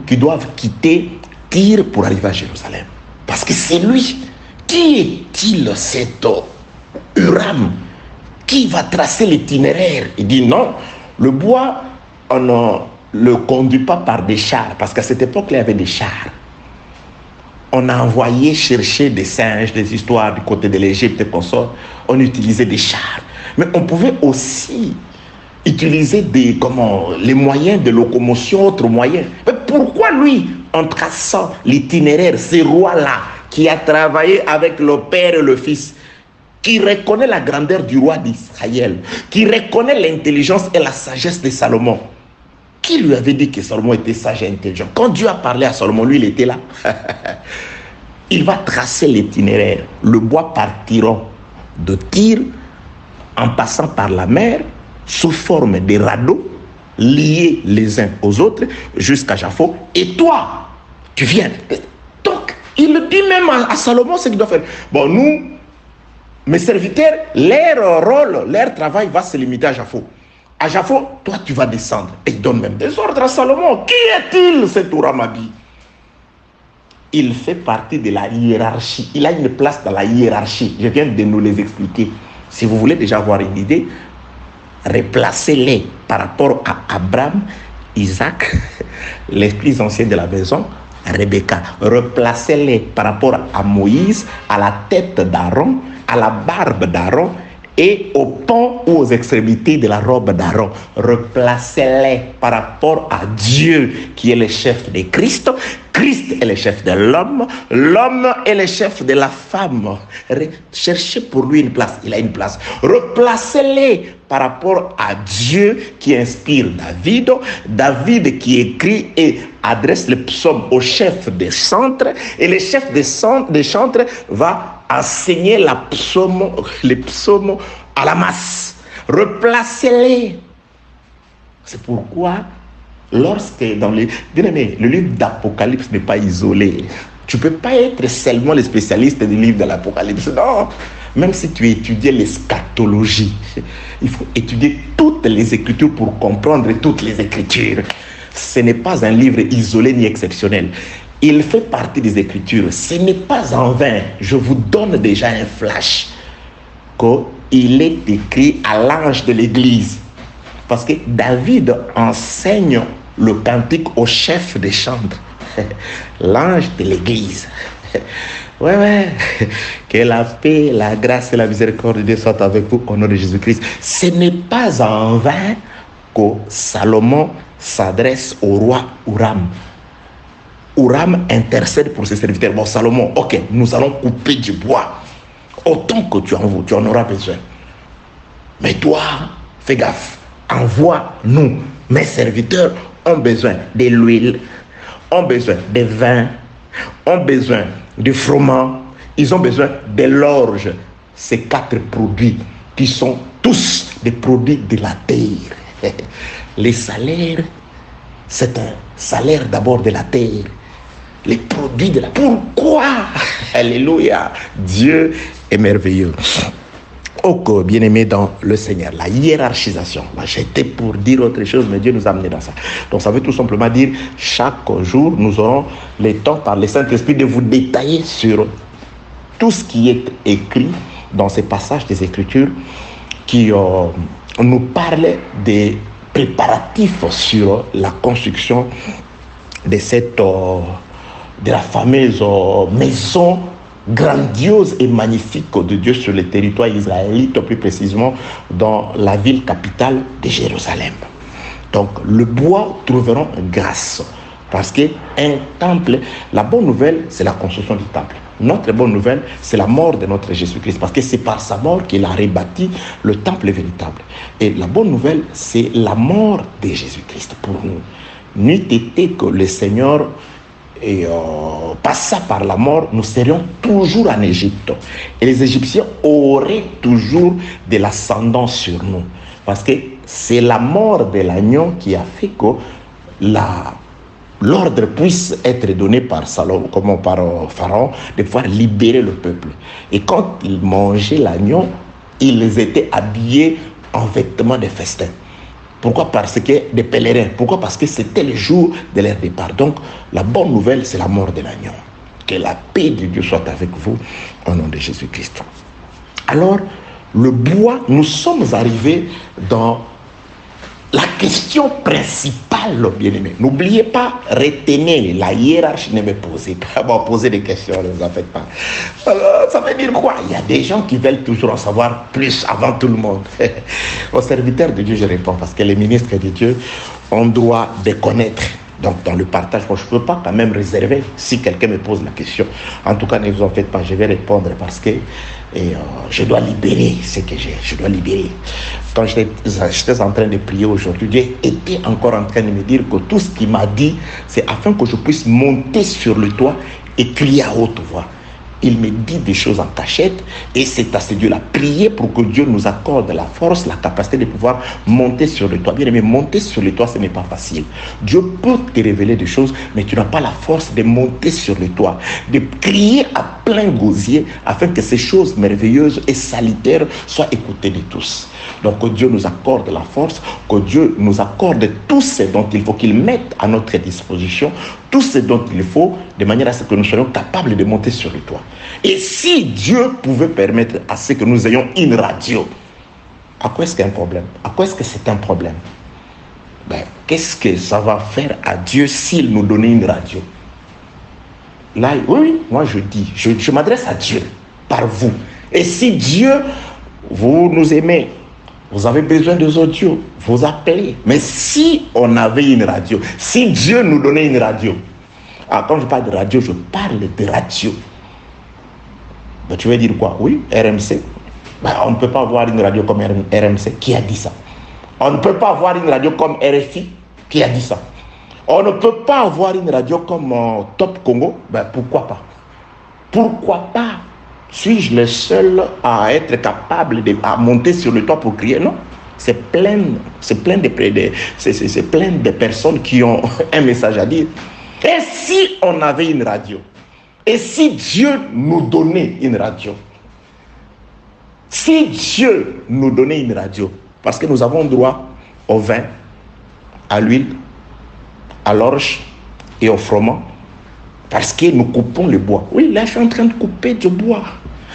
qui doivent quitter Tyr pour arriver à Jérusalem. Parce que c'est lui. Qui est-il, cet Huram qui va tracer l'itinéraire? Il dit non, le bois, on ne le conduit pas par des chars, parce qu'à cette époque, il y avait des chars. On a envoyé chercher des singes, des histoires du côté de l'Égypte et consorts. On utilisait des chars. Mais on pouvait aussi utiliser les moyens de locomotion, autres moyens. Mais pourquoi lui, en traçant l'itinéraire, ce roi-là, qui a travaillé avec le Père et le Fils, qui reconnaît la grandeur du roi d'Israël, qui reconnaît l'intelligence et la sagesse de Salomon, qui lui avait dit que Salomon était sage et intelligent? Quand Dieu a parlé à Salomon, lui, il était là. Il va tracer l'itinéraire. Le bois partira de Tyr en passant par la mer sous forme de radeaux liés les uns aux autres jusqu'à Japho. Et toi, tu viens. Donc, il le dit même à Salomon ce qu'il doit faire. Bon, nous, mes serviteurs, leur rôle, leur travail va se limiter à Japho. À Japho, toi, tu vas descendre. Et il donne même des ordres à Salomon. Qui est-il, cet Huram-Abi? Il fait partie de la hiérarchie. Il a une place dans la hiérarchie. Je viens de nous les expliquer. Si vous voulez déjà avoir une idée, replacez-les par rapport à Abraham, Isaac, les plus anciens de la maison, Rebecca. Replacez-les par rapport à Moïse, à la tête d'Aaron, à la barbe d'Aaron et au pont ou aux extrémités de la robe d'Aaron. Replacez-les par rapport à Dieu qui est le chef de Christ. Christ est le chef de l'homme. L'homme est le chef de la femme. Cherchez pour lui une place. Il a une place. Replacez-les par rapport à Dieu qui inspire David. David qui écrit et adresse le psaume au chef des chantres. Et le chef des chantres va enseigner les psaumes à la masse. Replacez-les. C'est pourquoi, lorsque dans le livre d'Apocalypse n'est pas isolé, tu ne peux pas être seulement le spécialiste du livre de l'Apocalypse. Non, même si tu étudies l'eschatologie, il faut étudier toutes les Écritures pour comprendre toutes les Écritures. Ce n'est pas un livre isolé ni exceptionnel. Il fait partie des Écritures. Ce n'est pas en vain. Je vous donne déjà un flash qu'il est écrit à l'ange de l'Église. Parce que David enseigne le cantique au chef des chantres. L'ange de l'Église. Ouais, ouais. Que la paix, la grâce et la miséricorde de Dieu soient avec vous au nom de Jésus-Christ. Ce n'est pas en vain que Salomon s'adresse au roi Huram. Huram intercède pour ses serviteurs. Bon, Salomon, ok, nous allons couper du bois. Autant que tu en auras besoin. Mais toi, fais gaffe. Envoie-nous. Mes serviteurs ont besoin de l'huile, ont besoin de vin, ont besoin de froment, ils ont besoin de l'orge. Ces 4 produits qui sont tous des produits de la terre. Les salaires, c'est un salaire d'abord de la terre. Les produits de la terre. Pourquoi? Alléluia. Dieu est merveilleux. Oh, bien-aimé dans le Seigneur, la hiérarchisation. J'étais pour dire autre chose, mais Dieu nous a amené dans ça. Donc ça veut tout simplement dire, chaque jour, nous aurons le temps par le Saint-Esprit de vous détailler sur tout ce qui est écrit dans ces passages des Écritures qui nous parlent des préparatifs sur la construction de la fameuse maison grandiose et magnifique de Dieu sur le territoire israélite, plus précisément dans la ville capitale de Jérusalem. Donc le bois trouveront grâce, parce qu'un temple, la bonne nouvelle, c'est la construction du temple. Notre bonne nouvelle, c'est la mort de notre Jésus-Christ, parce que c'est par sa mort qu'il a rebâti le temple véritable. Et la bonne nouvelle, c'est la mort de Jésus-Christ pour nous. N'eût été que le Seigneur passa par la mort, nous serions toujours en Égypte. Et les Égyptiens auraient toujours de l'ascendance sur nous. Parce que c'est la mort de l'agneau qui a fait que l'ordre puisse être donné par Pharaon de pouvoir libérer le peuple. Et quand ils mangeaient l'agneau, ils étaient habillés en vêtements de festin. Pourquoi? Parce que des pèlerins. Pourquoi? Parce que c'était le jour de leur départ. Donc, la bonne nouvelle, c'est la mort de l'agneau. Que la paix de Dieu soit avec vous au nom de Jésus-Christ. Alors, le bois, nous sommes arrivés dans la question principale, bien-aimé. N'oubliez pas, retenez la hiérarchie, ne me posez pas, poser des questions, ne vous en faites pas. Ça veut dire quoi? Il y a des gens qui veulent toujours en savoir plus avant tout le monde. Aux serviteurs de Dieu, je réponds, parce que les ministres de Dieu ont droit de connaître. Donc, dans le partage, moi, je ne peux pas quand même réserver si quelqu'un me pose la question. En tout cas, ne vous en faites pas, je vais répondre parce que je dois libérer ce que j'ai. Je dois libérer. Quand j'étais en train de prier aujourd'hui, Dieu était encore en train de me dire que tout ce qu'il m'a dit, c'est afin que je puisse monter sur le toit et crier à haute voix. Il me dit des choses en cachette et c'est à ce Dieu-là. Prier pour que Dieu nous accorde la force, la capacité de pouvoir monter sur le toit. Bien aimé, monter sur le toit, ce n'est pas facile. Dieu peut te révéler des choses, mais tu n'as pas la force de monter sur le toit, de crier à plein gosier afin que ces choses merveilleuses et salutaires soient écoutées de tous. Donc que Dieu nous accorde la force, que Dieu nous accorde tout ce dont il faut qu'il mette à notre disposition, tout ce dont il faut, de manière à ce que nous soyons capables de monter sur le toit. Et si Dieu pouvait permettre à ce que nous ayons une radio, à quoi est-ce qu'il y a un problème? À quoi est-ce que c'est un problème? Qu'est-ce que ça va faire à Dieu s'il nous donnait une radio? Là, oui, moi je dis, je m'adresse à Dieu par vous. Et si Dieu, vous nous aimez, vous avez besoin des audios, vous appelez. Mais si on avait une radio, si Dieu nous donnait une radio, quand je parle de radio, je parle de radio. Tu veux dire quoi? Oui, RMC. On ne peut pas avoir une radio comme RMC. Qui a dit ça? On ne peut pas avoir une radio comme RFI. Qui a dit ça? On ne peut pas avoir une radio comme Top Congo. Pourquoi pas? Pourquoi pas? Suis-je le seul à être capable de monter sur le toit pour crier? Non. C'est plein de personnes qui ont un message à dire. Et si on avait une radio? Et si Dieu nous donnait une radio? Si Dieu nous donnait une radio, parce que nous avons droit au vin, à l'huile, à l'orge et au froment, parce que nous coupons le bois. Oui, là je suis en train de couper du bois.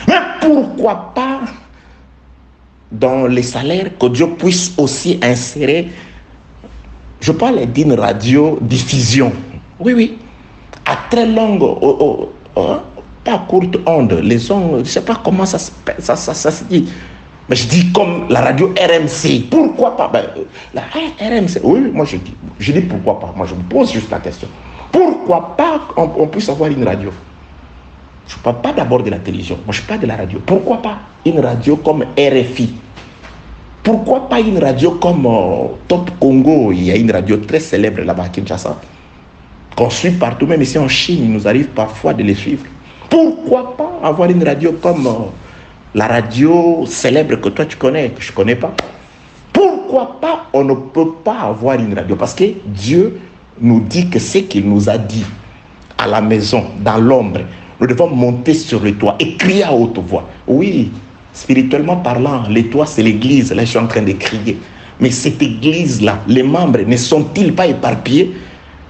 Mais pourquoi pas dans les salaires que Dieu puisse aussi insérer, je parle d'une radio diffusion. Oui, à très longue, pas courte onde, les ondes, je ne sais pas comment ça se dit. Mais je dis comme la radio RMC. Pourquoi pas? La RMC, oui, moi je dis pourquoi pas. Moi je me pose juste la question. Pourquoi pas on puisse avoir une radio? Je ne parle pas d'abord de la télévision. Moi je parle de la radio. Pourquoi pas une radio comme RFI? Pourquoi pas une radio comme Top Congo? Il y a une radio très célèbre là-bas à Kinshasa, qu'on suit partout, même ici en Chine, il nous arrive parfois de les suivre. Pourquoi pas avoir une radio comme la radio célèbre que toi tu connais, que je ne connais pas? Pourquoi pas on ne peut pas avoir une radio? Parce que Dieu nous dit que ce qu'il nous a dit à la maison, dans l'ombre, nous devons monter sur le toit et crier à haute voix. Oui, spirituellement parlant, le toit c'est l'église. Là je suis en train de crier. Mais cette église-là, les membres ne sont-ils pas éparpillés?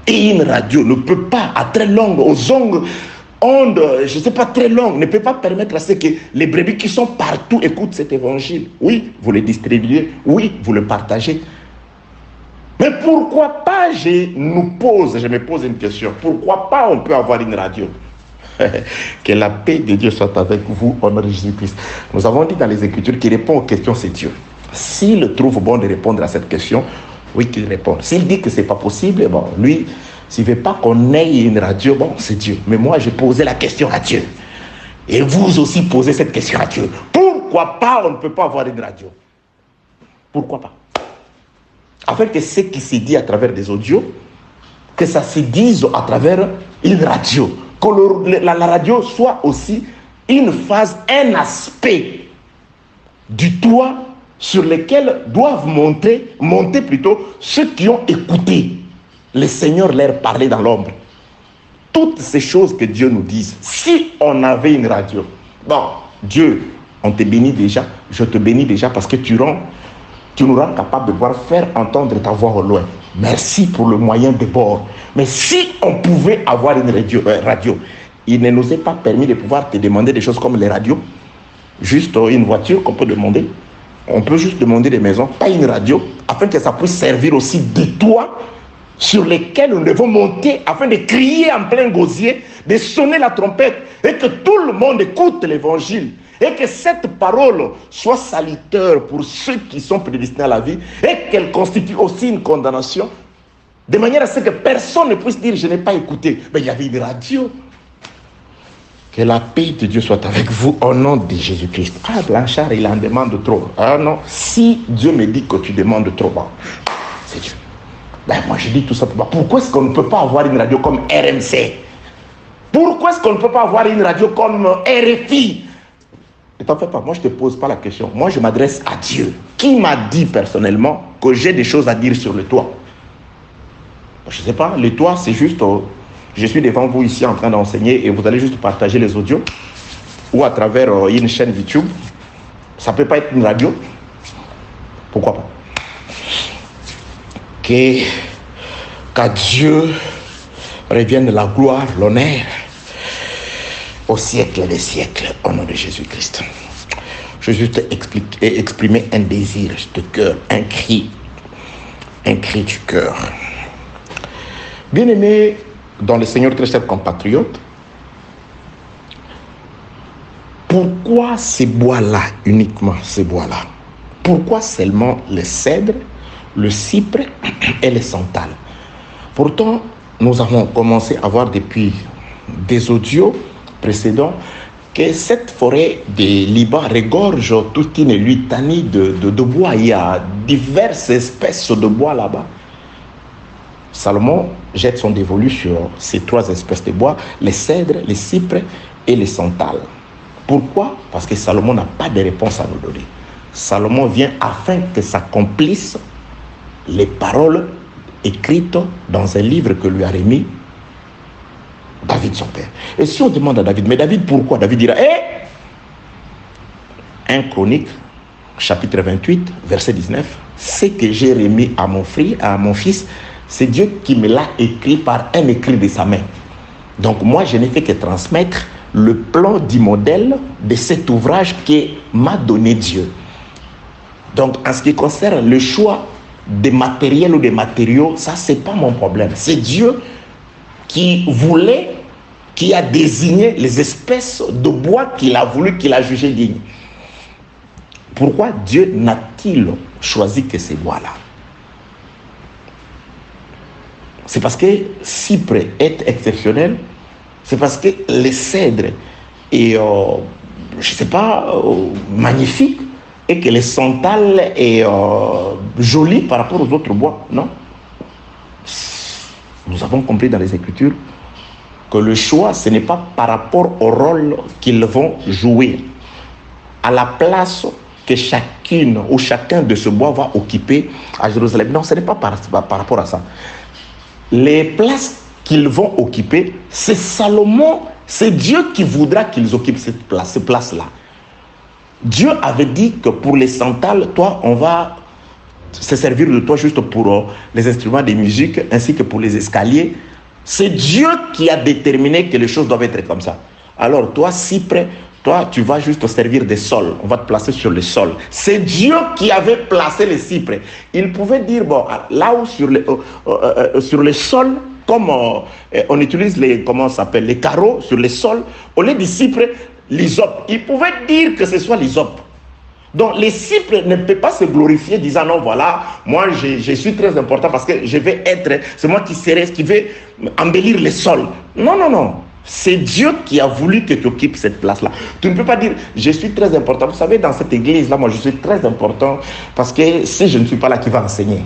Et une radio ne peut pas, à très longue, aux ondes, je ne sais pas, très longues, ne peut pas permettre à ce que les brebis qui sont partout écoutent cet évangile. Oui, vous le distribuez, oui, vous le partagez. Mais pourquoi pas, je me pose une question, pourquoi pas on peut avoir une radio? Que la paix de Dieu soit avec vous, au nom de Jésus-Christ. Nous avons dit dans les Écritures qu'il répond aux questions, c'est Dieu. S'il trouve bon de répondre à cette question, oui, qu'il réponde. S'il dit que ce n'est pas possible, bon, lui, s'il ne veut pas qu'on ait une radio, bon, c'est Dieu. Mais moi, j'ai posé la question à Dieu. Et vous aussi posez cette question à Dieu. Pourquoi pas on ne peut pas avoir une radio? Pourquoi pas? Afin que ce qui se dit à travers des audios, que ça se dise à travers une radio. Que la radio soit aussi une phase, un aspect du toit sur lequel doivent monter plutôt ceux qui ont écouté le Seigneur leur parler dans l'ombre. Toutes ces choses que Dieu nous dit, si on avait une radio, bon, Dieu, on te bénit déjà, je te bénis déjà parce que tu nous rends capable de pouvoir faire entendre ta voix au loin. Merci pour le moyen de bord. Mais si on pouvait avoir une radio, il ne nous est pas permis de pouvoir te demander des choses comme les radios, juste une voiture qu'on peut demander. On peut juste demander des maisons, pas une radio, afin que ça puisse servir aussi de toit sur lesquels nous devons monter afin de crier en plein gosier, de sonner la trompette et que tout le monde écoute l'évangile et que cette parole soit salutaire pour ceux qui sont prédestinés à la vie et qu'elle constitue aussi une condamnation de manière à ce que personne ne puisse dire je n'ai pas écouté. Mais il y avait une radio. Que la paix de Dieu soit avec vous au nom de Jésus-Christ. Ah, Blanchard, il en demande trop. Ah non, si Dieu me dit que tu demandes trop, bon, c'est Dieu. Ben, moi, je dis tout simplement, pourquoi est-ce qu'on ne peut pas avoir une radio comme RMC? Pourquoi est-ce qu'on ne peut pas avoir une radio comme RFI? Ne t'en fais pas, moi, je ne te pose pas la question. Moi, je m'adresse à Dieu, qui m'a dit personnellement que j'ai des choses à dire sur le toit. Je ne sais pas, le toit, c'est juste... je suis devant vous ici en train d'enseigner et vous allez juste partager les audios ou à travers une chaîne YouTube. Ça ne peut pas être une radio. Pourquoi pas? Qu'à Dieu revienne la gloire, l'honneur au siècle des siècles, au nom de Jésus-Christ. Je vais juste exprimer un désir de cœur, un cri du cœur. Bien-aimés dans le Seigneur, très chers compatriotes, pourquoi ces bois-là, uniquement ces bois-là? Pourquoi seulement le cèdre, le cypre et le santal? Pourtant, nous avons commencé à voir depuis des audios précédents que cette forêt des Liban regorge toute une litanie de bois. Il y a diverses espèces de bois là-bas. Salomon jette son dévolu sur ces trois espèces de bois, les cèdres, les cypres et les santales. Pourquoi? Parce que Salomon n'a pas de réponse à nous donner. Salomon vient afin que s'accomplissent les paroles écrites dans un livre que lui a remis David, son père. Et si on demande à David, mais David, pourquoi? David dira, 1 Chronique, chapitre 28, verset 19, ce que j'ai remis à mon fils, c'est Dieu qui me l'a écrit par un écrit de sa main. Donc moi, je n'ai fait que transmettre le plan du modèle de cet ouvrage que m'a donné Dieu. Donc en ce qui concerne le choix des matériels ou des matériaux, ça, c'est pas mon problème. C'est Dieu qui voulait qui a désigné les espèces de bois qu'il a voulu, qu'il a jugé dignes. Pourquoi Dieu n'a-t-il choisi que ces bois-là? C'est parce que cypre est exceptionnel, c'est parce que les cèdres est, je ne sais pas, magnifique, et que le santal est joli par rapport aux autres bois, non? Nous avons compris dans les Écritures que le choix, ce n'est pas par rapport au rôle qu'ils vont jouer, à la place que chacune ou chacun de ce bois va occuper à Jérusalem. Non, ce n'est pas par rapport à ça. Les places qu'ils vont occuper, c'est Salomon, c'est Dieu qui voudra qu'ils occupent ces places-là. Dieu avait dit que pour les santales, toi, on va se servir de toi juste pour les instruments de musique, ainsi que pour les escaliers. C'est Dieu qui a déterminé que les choses doivent être comme ça. Alors toi, cypre, toi, tu vas juste te servir des sols. On va te placer sur les sols. C'est Dieu qui avait placé les cypres. Il pouvait dire, bon, là où sur les sols, comme on utilise les, comment ça s'appelle, les carreaux sur les sols, au lieu des cypres, l'hysope. Il pouvait dire que ce soit l'hysope. Donc les cypres ne peuvent pas se glorifier disant non, voilà, moi je suis très important parce que je vais être, c'est moi qui vais embellir les sols. Non, non, non. C'est Dieu qui a voulu que tu occupes cette place-là. Tu ne peux pas dire, je suis très important. Vous savez, dans cette église-là, moi je suis très important parce que si je ne suis pas là, qui va enseigner?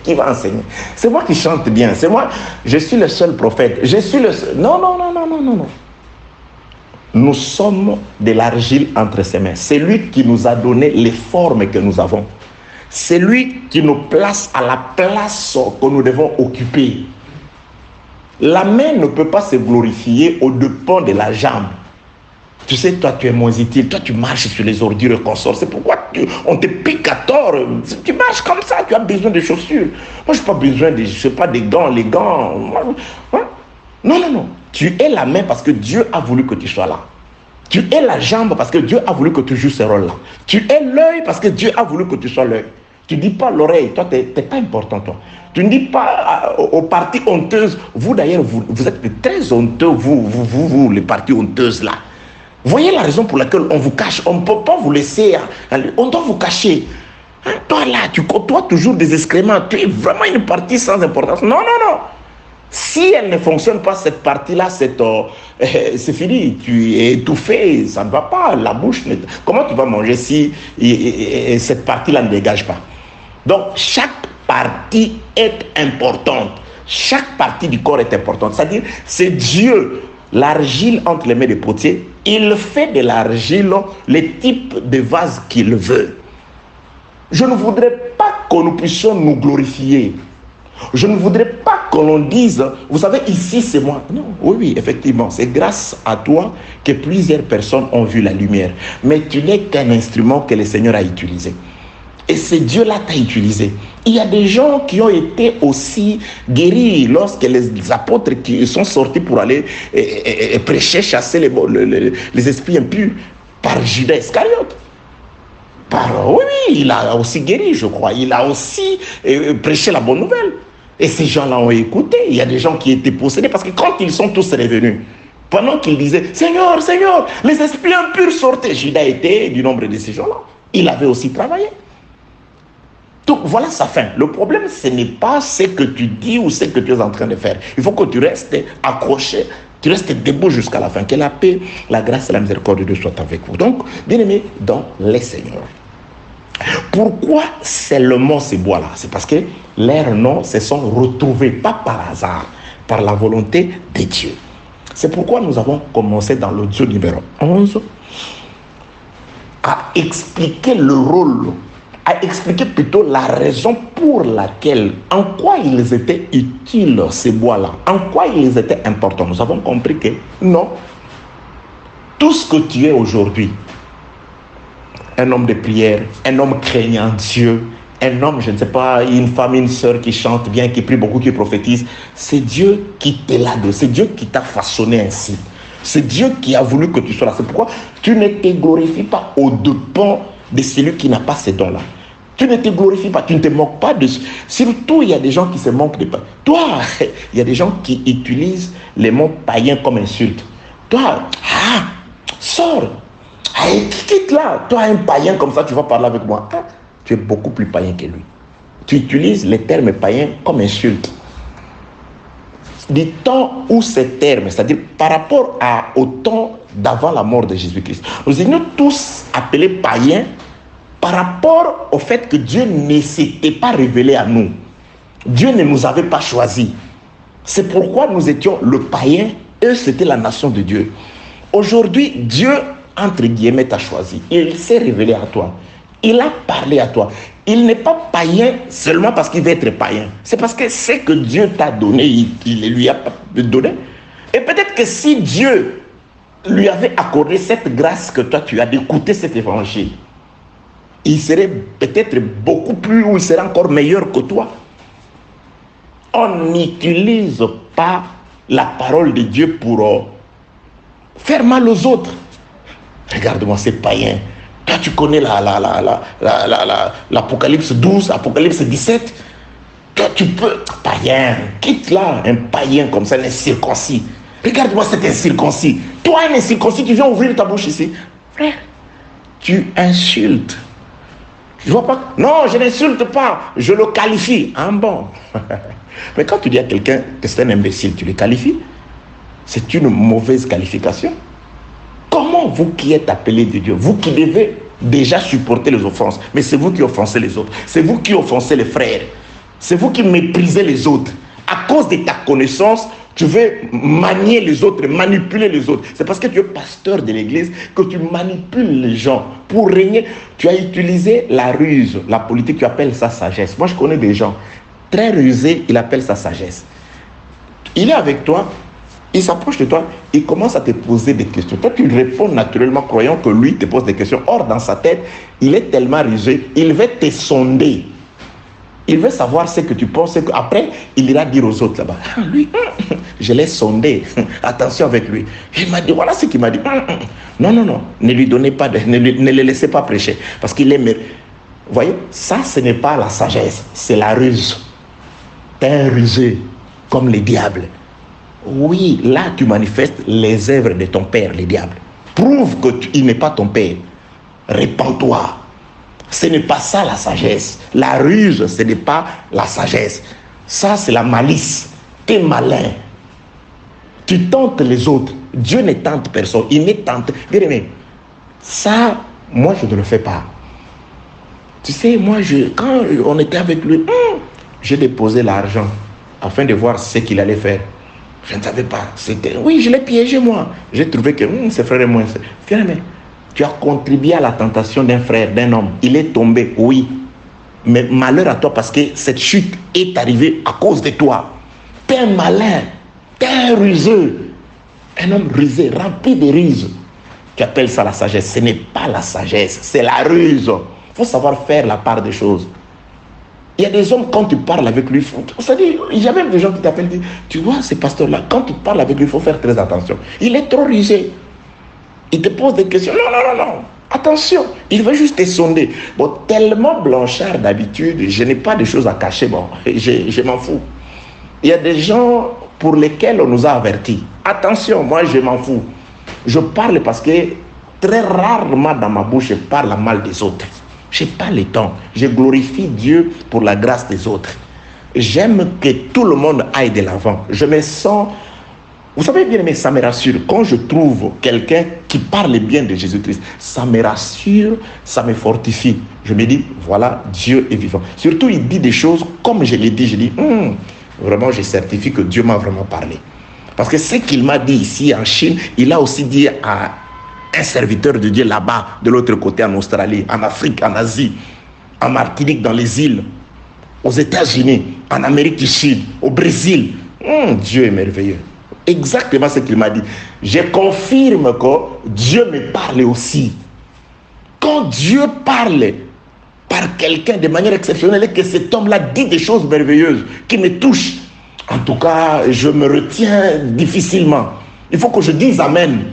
Qui va enseigner? C'est moi qui chante bien. C'est moi, je suis le seul prophète. Je suis le seul. Non, non, non, non, non, non, non. Nous sommes de l'argile entre ses mains. C'est lui qui nous a donné les formes que nous avons. C'est lui qui nous place à la place que nous devons occuper. La main ne peut pas se glorifier au dépens de la jambe. Tu sais, toi, tu es moins utile. Toi, tu marches sur les ordures et consorts. C'est pourquoi on te pique à tort. Tu marches comme ça, tu as besoin de chaussures. Moi, je n'ai pas besoin de, je sais pas, des gants, les gants. Non, non, non. Tu es la main parce que Dieu a voulu que tu sois là. Tu es la jambe parce que Dieu a voulu que tu joues ce rôle-là. Tu es l'œil parce que Dieu a voulu que tu sois l'œil. Tu ne dis pas l'oreille. Toi, tu n'es pas important, toi. Tu ne dis pas aux parties honteuses. Vous, d'ailleurs, vous êtes très honteux, vous, les parties honteuses, là. Voyez la raison pour laquelle on vous cache. On ne peut pas vous laisser. On doit vous cacher. Hein, toi, là, tu côtoies toujours des excréments. Tu es vraiment une partie sans importance. Non, non, non. Si elle ne fonctionne pas, cette partie-là, c'est fini. Tu es étouffé, ça ne va pas. La bouche, comment tu vas manger si cette partie-là ne dégage pas? Donc, chaque partie est importante. Chaque partie du corps est importante. C'est-à-dire, c'est Dieu, l'argile entre les mains des potiers. Il fait de l'argile le type de vase qu'il veut. Je ne voudrais pas que nous puissions nous glorifier. Je ne voudrais pas que l'on dise, vous savez, ici c'est moi. Non, oui, oui, effectivement, c'est grâce à toi que plusieurs personnes ont vu la lumière. Mais tu n'es qu'un instrument que le Seigneur a utilisé. Et c'est Dieu-là qui t'a utilisé. Il y a des gens qui ont été aussi guéris lorsque les apôtres qui sont sortis pour aller prêcher, chasser les esprits impurs par Judas Iscariote. Oui, oui, il a aussi guéri, je crois. Il a aussi prêché la bonne nouvelle. Et ces gens-là ont écouté. Il y a des gens qui étaient possédés parce que quand ils sont tous revenus, pendant qu'ils disaient « Seigneur, Seigneur, les esprits impurs sortaient », Judas était du nombre de ces gens-là. Il avait aussi travaillé. Donc voilà sa fin. Le problème, ce n'est pas ce que tu dis ou ce que tu es en train de faire. Il faut que tu restes accroché, tu restes debout jusqu'à la fin. Que la paix, la grâce et la miséricorde de Dieu soient avec vous. Donc, bien aimés, dans les Seigneurs. Pourquoi seulement ces bois-là? C'est parce que leurs noms se sont retrouvés, pas par hasard, par la volonté de Dieu. C'est pourquoi nous avons commencé dans l'audio numéro 11 à expliquer le rôle, à expliquer plutôt la raison pour laquelle, en quoi ils étaient utiles ces bois-là, en quoi ils étaient importants. Nous avons compris que non, tout ce que tu es aujourd'hui, un homme de prière, un homme craignant Dieu, un homme, je ne sais pas, une femme, une sœur qui chante bien, qui prie beaucoup, qui prophétise, c'est Dieu qui t'est là, c'est Dieu qui t'a façonné ainsi. C'est Dieu qui a voulu que tu sois là. C'est pourquoi tu ne te glorifies pas au dépens de celui qui n'a pas ces dons-là. Tu ne te glorifies pas, tu ne te moques pas de... Surtout, il y a des gens qui se moquent de... Toi, il y a des gens qui utilisent les mots païens comme insulte. Toi, sors. Quitte là. Toi, un païen comme ça, tu vas parler avec moi. Tu es beaucoup plus païen que lui. Tu utilises les termes païens comme insulte. Du temps où ces termes, c'est-à-dire par rapport au temps d'avant la mort de Jésus-Christ, nous étions tous appelés païens par rapport au fait que Dieu ne s'était pas révélé à nous. Dieu ne nous avait pas choisis. C'est pourquoi nous étions le païen, eux c'était la nation de Dieu. Aujourd'hui, Dieu, entre guillemets, t'a choisi. Il s'est révélé à toi. Il a parlé à toi. Il n'est pas païen seulement parce qu'il veut être païen. C'est parce que c'est que Dieu t'a donné, il lui a donné. Et peut-être que si Dieu lui avait accordé cette grâce que toi tu as d'écouter cet évangile, il serait peut-être beaucoup plus, ou il serait encore meilleur que toi. On n'utilise pas la parole de Dieu pour faire mal aux autres. Regarde-moi ces païens. Toi, tu connais l'Apocalypse 12, Apocalypse 17. Toi, tu peux... Païen, quitte là, un païen comme ça, un incirconcis. Regarde-moi cet incirconcis. Toi, un incirconcis, tu viens ouvrir ta bouche ici. Frère, tu insultes. Je vois pas. Non, je n'insulte pas. Je le qualifie. Ah bon. Mais quand tu dis à quelqu'un que c'est un imbécile, tu le qualifies. C'est une mauvaise qualification. Comment vous qui êtes appelés de Dieu, vous qui devez déjà supporter les offenses, mais c'est vous qui offensez les autres. C'est vous qui offensez les frères. C'est vous qui méprisez les autres. À cause de ta connaissance, tu veux manier les autres, manipuler les autres. C'est parce que tu es pasteur de l'église que tu manipules les gens pour régner. Tu as utilisé la ruse, la politique, tu appelles ça sagesse. Moi, je connais des gens très rusés, il appelle ça sagesse. Il est avec toi, il s'approche de toi, il commence à te poser des questions. Toi, tu réponds naturellement, croyant que lui te pose des questions. Or, dans sa tête, il est tellement rusé, il veut te sonder. Il veut savoir ce que tu penses. Après, il ira dire aux autres là-bas, lui, je l'ai sondé. Attention avec lui. Il m'a dit, voilà ce qu'il m'a dit. Non, non, non, ne lui donnez pas, ne le laissez pas prêcher. Parce qu'il est... Vous voyez, ça, ce n'est pas la sagesse, c'est la ruse. T'es un rusé, comme les diables. Oui, là, tu manifestes les œuvres de ton père, les diables. Prouve qu'il n'est pas ton père. Répands-toi. Ce n'est pas ça la sagesse. La ruse, ce n'est pas la sagesse. Ça, c'est la malice. Tu es malin. Tu tentes les autres. Dieu ne tente personne. Il ne tente. Bien aimé, ça, moi, je ne le fais pas. Tu sais, moi, quand on était avec lui, j'ai déposé l'argent afin de voir ce qu'il allait faire. Je ne savais pas. Oui, je l'ai piégé, moi. J'ai trouvé que ce frère est moins... Bien aimé, tu as contribué à la tentation d'un frère, d'un homme. Il est tombé, oui. Mais malheur à toi parce que cette chute est arrivée à cause de toi. Tu es un malin, tu es un ruseux. Un homme rusé, rempli de ruse. Tu appelles ça la sagesse. Ce n'est pas la sagesse, c'est la ruse. Il faut savoir faire la part des choses. Il y a des hommes, quand tu parles avec lui, c'est-à-dire, il y a même des gens qui t'appellent, tu vois, ces pasteurs-là, quand tu parles avec lui, il faut faire très attention. Il est trop rusé. Il te pose des questions. Non, non, non, non. Attention, il veut juste te sonder. Bon, tellement blanchard d'habitude, je n'ai pas de choses à cacher. Bon, je m'en fous. Il y a des gens pour lesquels on nous a avertis. Attention, moi, je m'en fous. Je parle parce que très rarement dans ma bouche, je parle mal des autres. Je n'ai pas le temps. Je glorifie Dieu pour la grâce des autres. J'aime que tout le monde aille de l'avant. Je me sens... Vous savez bien, mais ça me rassure. Quand je trouve quelqu'un qui parle bien de Jésus-Christ, ça me rassure, ça me fortifie. Je me dis, voilà, Dieu est vivant. Surtout, il dit des choses comme je l'ai dit. Je dis, vraiment, je certifie que Dieu m'a vraiment parlé. Parce que ce qu'il m'a dit ici en Chine, il a aussi dit à un serviteur de Dieu là-bas, de l'autre côté, en Australie, en Afrique, en Asie, en Martinique, dans les îles, aux États-Unis, en Amérique du Sud, au Brésil. Dieu est merveilleux. Exactement ce qu'il m'a dit. Je confirme que Dieu me parle aussi. Quand Dieu parle par quelqu'un de manière exceptionnelle et que cet homme-là dit des choses merveilleuses qui me touchent, en tout cas, je me retiens difficilement. Il faut que je dise Amen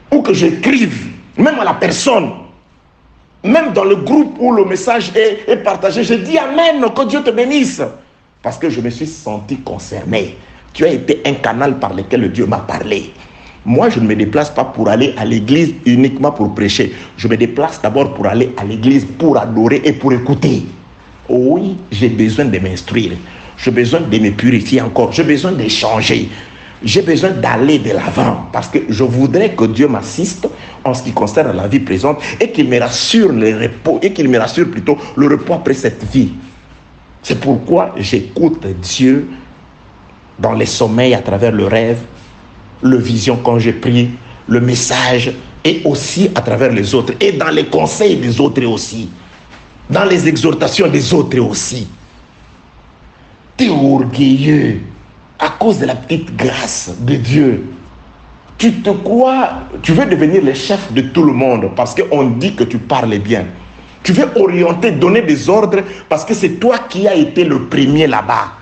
ou que j'écrive, même à la personne, même dans le groupe où le message est partagé, je dis Amen, que Dieu te bénisse. Parce que je me suis senti concerné. Tu as été un canal par lequel Dieu m'a parlé. Moi, je ne me déplace pas pour aller à l'église uniquement pour prêcher. Je me déplace d'abord pour aller à l'église, pour adorer et pour écouter. Oui, j'ai besoin de m'instruire. J'ai besoin de me purifier encore. J'ai besoin d'échanger. J'ai besoin d'aller de l'avant parce que je voudrais que Dieu m'assiste en ce qui concerne la vie présente et qu'il me rassure le repos, et qu'il me rassure plutôt le repos après cette vie. C'est pourquoi j'écoute Dieu dans les sommeils, à travers le rêve, le vision quand je prie, le message, et aussi à travers les autres, et dans les conseils des autres aussi, dans les exhortations des autres aussi. Tu es orgueilleux à cause de la petite grâce de Dieu. Tu te crois, tu veux devenir le chef de tout le monde parce qu'on dit que tu parles bien. Tu veux orienter, donner des ordres parce que c'est toi qui as été le premier là-bas.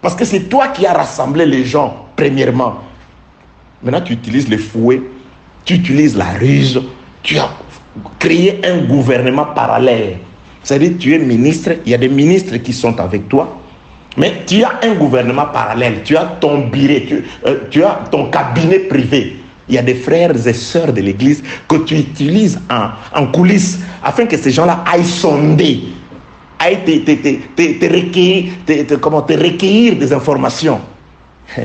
Parce que c'est toi qui as rassemblé les gens, premièrement. Maintenant, tu utilises les fouets, tu utilises la ruse, tu as créé un gouvernement parallèle. C'est-à-dire, tu es ministre, il y a des ministres qui sont avec toi, mais tu as un gouvernement parallèle, tu as ton bureau, tu as ton cabinet privé. Il y a des frères et sœurs de l'église que tu utilises en coulisses afin que ces gens-là aillent sonder, aillent te recueillir des informations.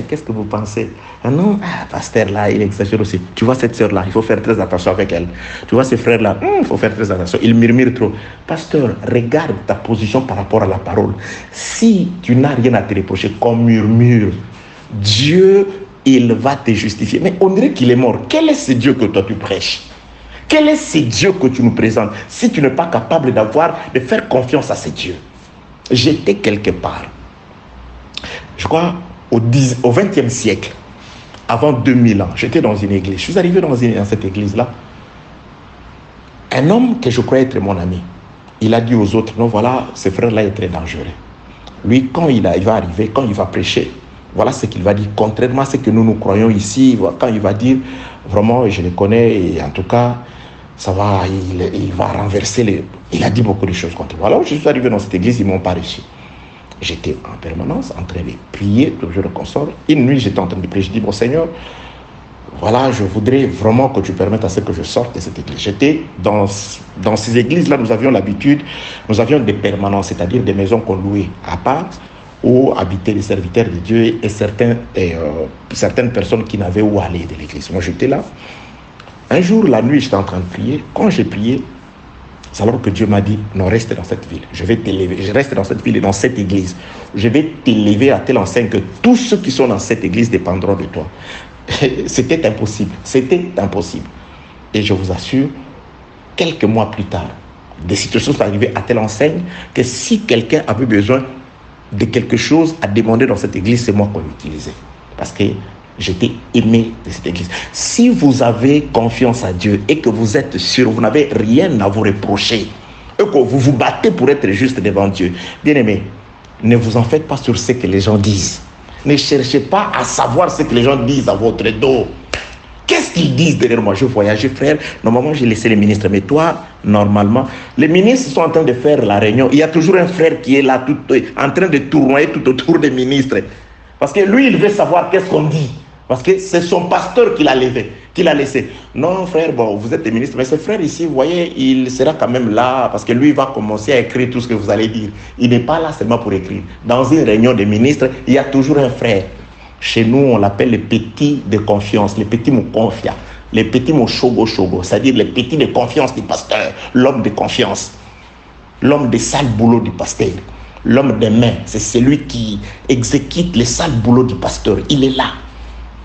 Qu'est-ce que vous pensez? Ah non, pasteur là, il exagère aussi. Tu vois cette sœur là, il faut faire très attention avec elle. Tu vois ces frères là, il faut faire très attention. Il murmure trop. Pasteur, regarde ta position par rapport à la parole. Si tu n'as rien à te reprocher, qu'on murmure, Dieu, il va te justifier. Mais on dirait qu'il est mort. Quel est ce Dieu que toi tu prêches? Quel est ce Dieu que tu nous présentes si tu n'es pas capable de faire confiance à ce Dieu? J'étais quelque part, je crois, au 20e siècle, avant 2000 ans, j'étais dans une église. Je suis arrivé dans cette église-là. Un homme que je croyais être mon ami, il a dit aux autres, non, voilà, ce frère-là est très dangereux. Lui, quand il va arriver, quand il va prêcher, voilà ce qu'il va dire. Contrairement à ce que nous croyons ici, quand il va dire, vraiment, je le connais, et en tout cas, ça va, il va renverser les... Il a dit beaucoup de choses contre moi. Alors, je suis arrivé dans cette église, ils ne m'ont pas reçu. J'étais en permanence en train de prier, toujours de consort. Une nuit, j'étais en train de prier. Je dis, bon Seigneur, voilà, je voudrais vraiment que tu permettes à ce que je sorte de cette église. J'étais dans ces églises-là, nous avions l'habitude, nous avions des permanences, c'est-à-dire des maisons qu'on louait à part, où habitaient les serviteurs de Dieu et certaines personnes qui n'avaient où aller de l'église. Moi, j'étais là. Un jour, la nuit, j'étais en train de prier. Quand j'ai prié, c'est alors que Dieu m'a dit, non, reste dans cette ville. Je vais t'élever. Je reste dans cette ville et dans cette église. Je vais t'élever à telle enseigne que tous ceux qui sont dans cette église dépendront de toi. C'était impossible. C'était impossible. Et je vous assure, quelques mois plus tard, des situations sont arrivées à telle enseigne que si quelqu'un avait besoin de quelque chose à demander dans cette église, c'est moi qu'on utilisait. Parce que j'étais aimé de cette église. Si vous avez confiance à Dieu et que vous êtes sûr, vous n'avez rien à vous reprocher, et que vous vous battez pour être juste devant Dieu, bien aimé, ne vous en faites pas sur ce que les gens disent. Ne cherchez pas à savoir ce que les gens disent à votre dos. Qu'est-ce qu'ils disent derrière moi? Je voyageais, frère. Normalement, j'ai laissé les ministres. Mais toi, normalement, les ministres sont en train de faire la réunion. Il y a toujours un frère qui est là, en train de tournoyer tout autour des ministres. Parce que lui, il veut savoir qu'est-ce qu'on dit. Parce que c'est son pasteur qui l'a laissé. Non, frère, bon, vous êtes des ministres, mais ce frère ici, vous voyez, il sera quand même là, parce que lui, il va commencer à écrire tout ce que vous allez dire. Il n'est pas là seulement pour écrire. Dans une réunion des ministres, il y a toujours un frère. Chez nous, on l'appelle les petits de confiance, les petits moukonfia, les petits mouchogo, c'est-à-dire les petits de confiance du pasteur, l'homme de confiance, l'homme des sales boulots du pasteur. L'homme des mains, c'est celui qui exécute les sales boulots du pasteur. Il est là.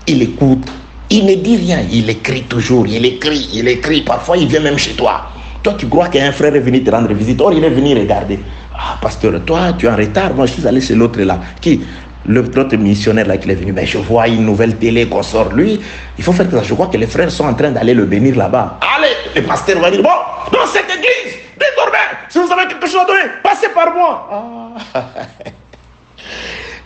Il écoute, il ne dit rien, il écrit toujours, il écrit, parfois il vient même chez toi. Toi, tu crois qu'un frère est venu te rendre visite, or il est venu regarder. Ah, pasteur, toi, tu es en retard, moi je suis allé chez l'autre là. Qui? L'autre missionnaire là qui est venu, mais je vois une nouvelle télé qu'on sort. Lui, il faut faire ça. Je crois que les frères sont en train d'aller le bénir là-bas. Allez, le pasteur va dire, bon, dans cette église, désormais, si vous avez quelque chose à donner, passez par moi. Ah.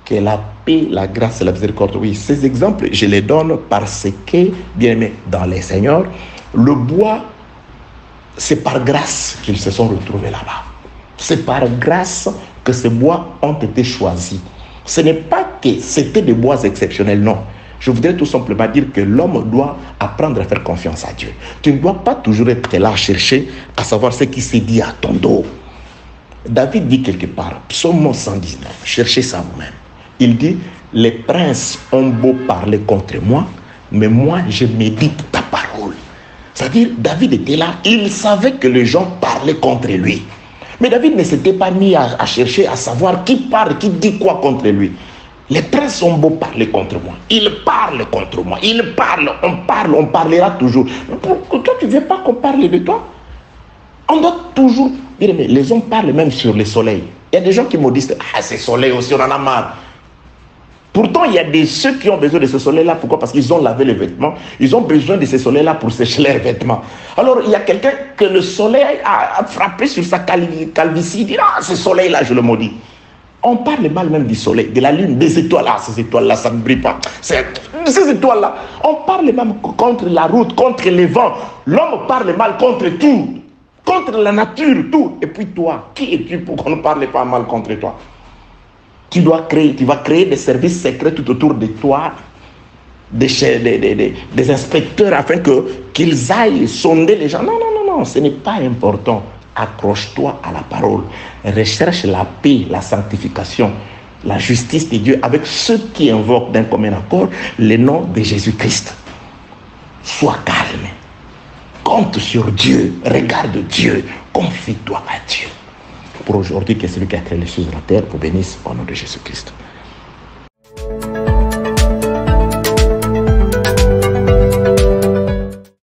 Que la paix, la grâce et la miséricorde. Oui, ces exemples, je les donne parce que, bien aimé, dans les Seigneurs, le bois, c'est par grâce qu'ils se sont retrouvés là-bas. C'est par grâce que ces bois ont été choisis. Ce n'est pas que c'était des bois exceptionnels, non. Je voudrais tout simplement dire que l'homme doit apprendre à faire confiance à Dieu. Tu ne dois pas toujours être là à chercher à savoir ce qui s'est dit à ton dos. David dit quelque part, psaume 119, cherchez ça vous-même. Il dit, les princes ont beau parler contre moi, mais moi je médite ta parole. C'est-à-dire, David était là, il savait que les gens parlaient contre lui. Mais David ne s'était pas mis à chercher à savoir qui parle, qui dit quoi contre lui. Les princes ont beau parler contre moi. Ils parlent contre moi. Ils parlent, on parlera toujours. Pourquoi toi, tu ne veux pas qu'on parle de toi? On doit toujours dire, mais les hommes parlent même sur le soleil. Il y a des gens qui me disent, ah, ce soleil aussi, on en a marre. Pourtant, il y a ceux qui ont besoin de ce soleil-là. Pourquoi? Parce qu'ils ont lavé les vêtements. Ils ont besoin de ce soleil-là pour sécher leurs vêtements. Alors, il y a quelqu'un que le soleil a frappé sur sa calvitie. Il dit, ah, ce soleil-là, je le maudis. On parle mal même du soleil, de la lune, des étoiles. Ah, ces étoiles-là, ça ne brille pas. Ces étoiles-là. On parle même contre la route, contre les vents. L'homme parle mal contre tout. Contre la nature, tout. Et puis toi, qui es-tu pour qu'on ne parle pas mal contre toi? Tu vas créer des services secrets tout autour de toi, des inspecteurs afin qu'ils aillent sonder les gens. Non, non, non, non, ce n'est pas important. Accroche-toi à la parole. Recherche la paix, la sanctification, la justice de Dieu avec ceux qui invoquent d'un commun accord le nom de Jésus-Christ. Sois calme. Compte sur Dieu. Regarde Dieu. Confie-toi à Dieu. Pour aujourd'hui, que celui qui a créé les choses de la terre vous bénisse au nom de Jésus-Christ.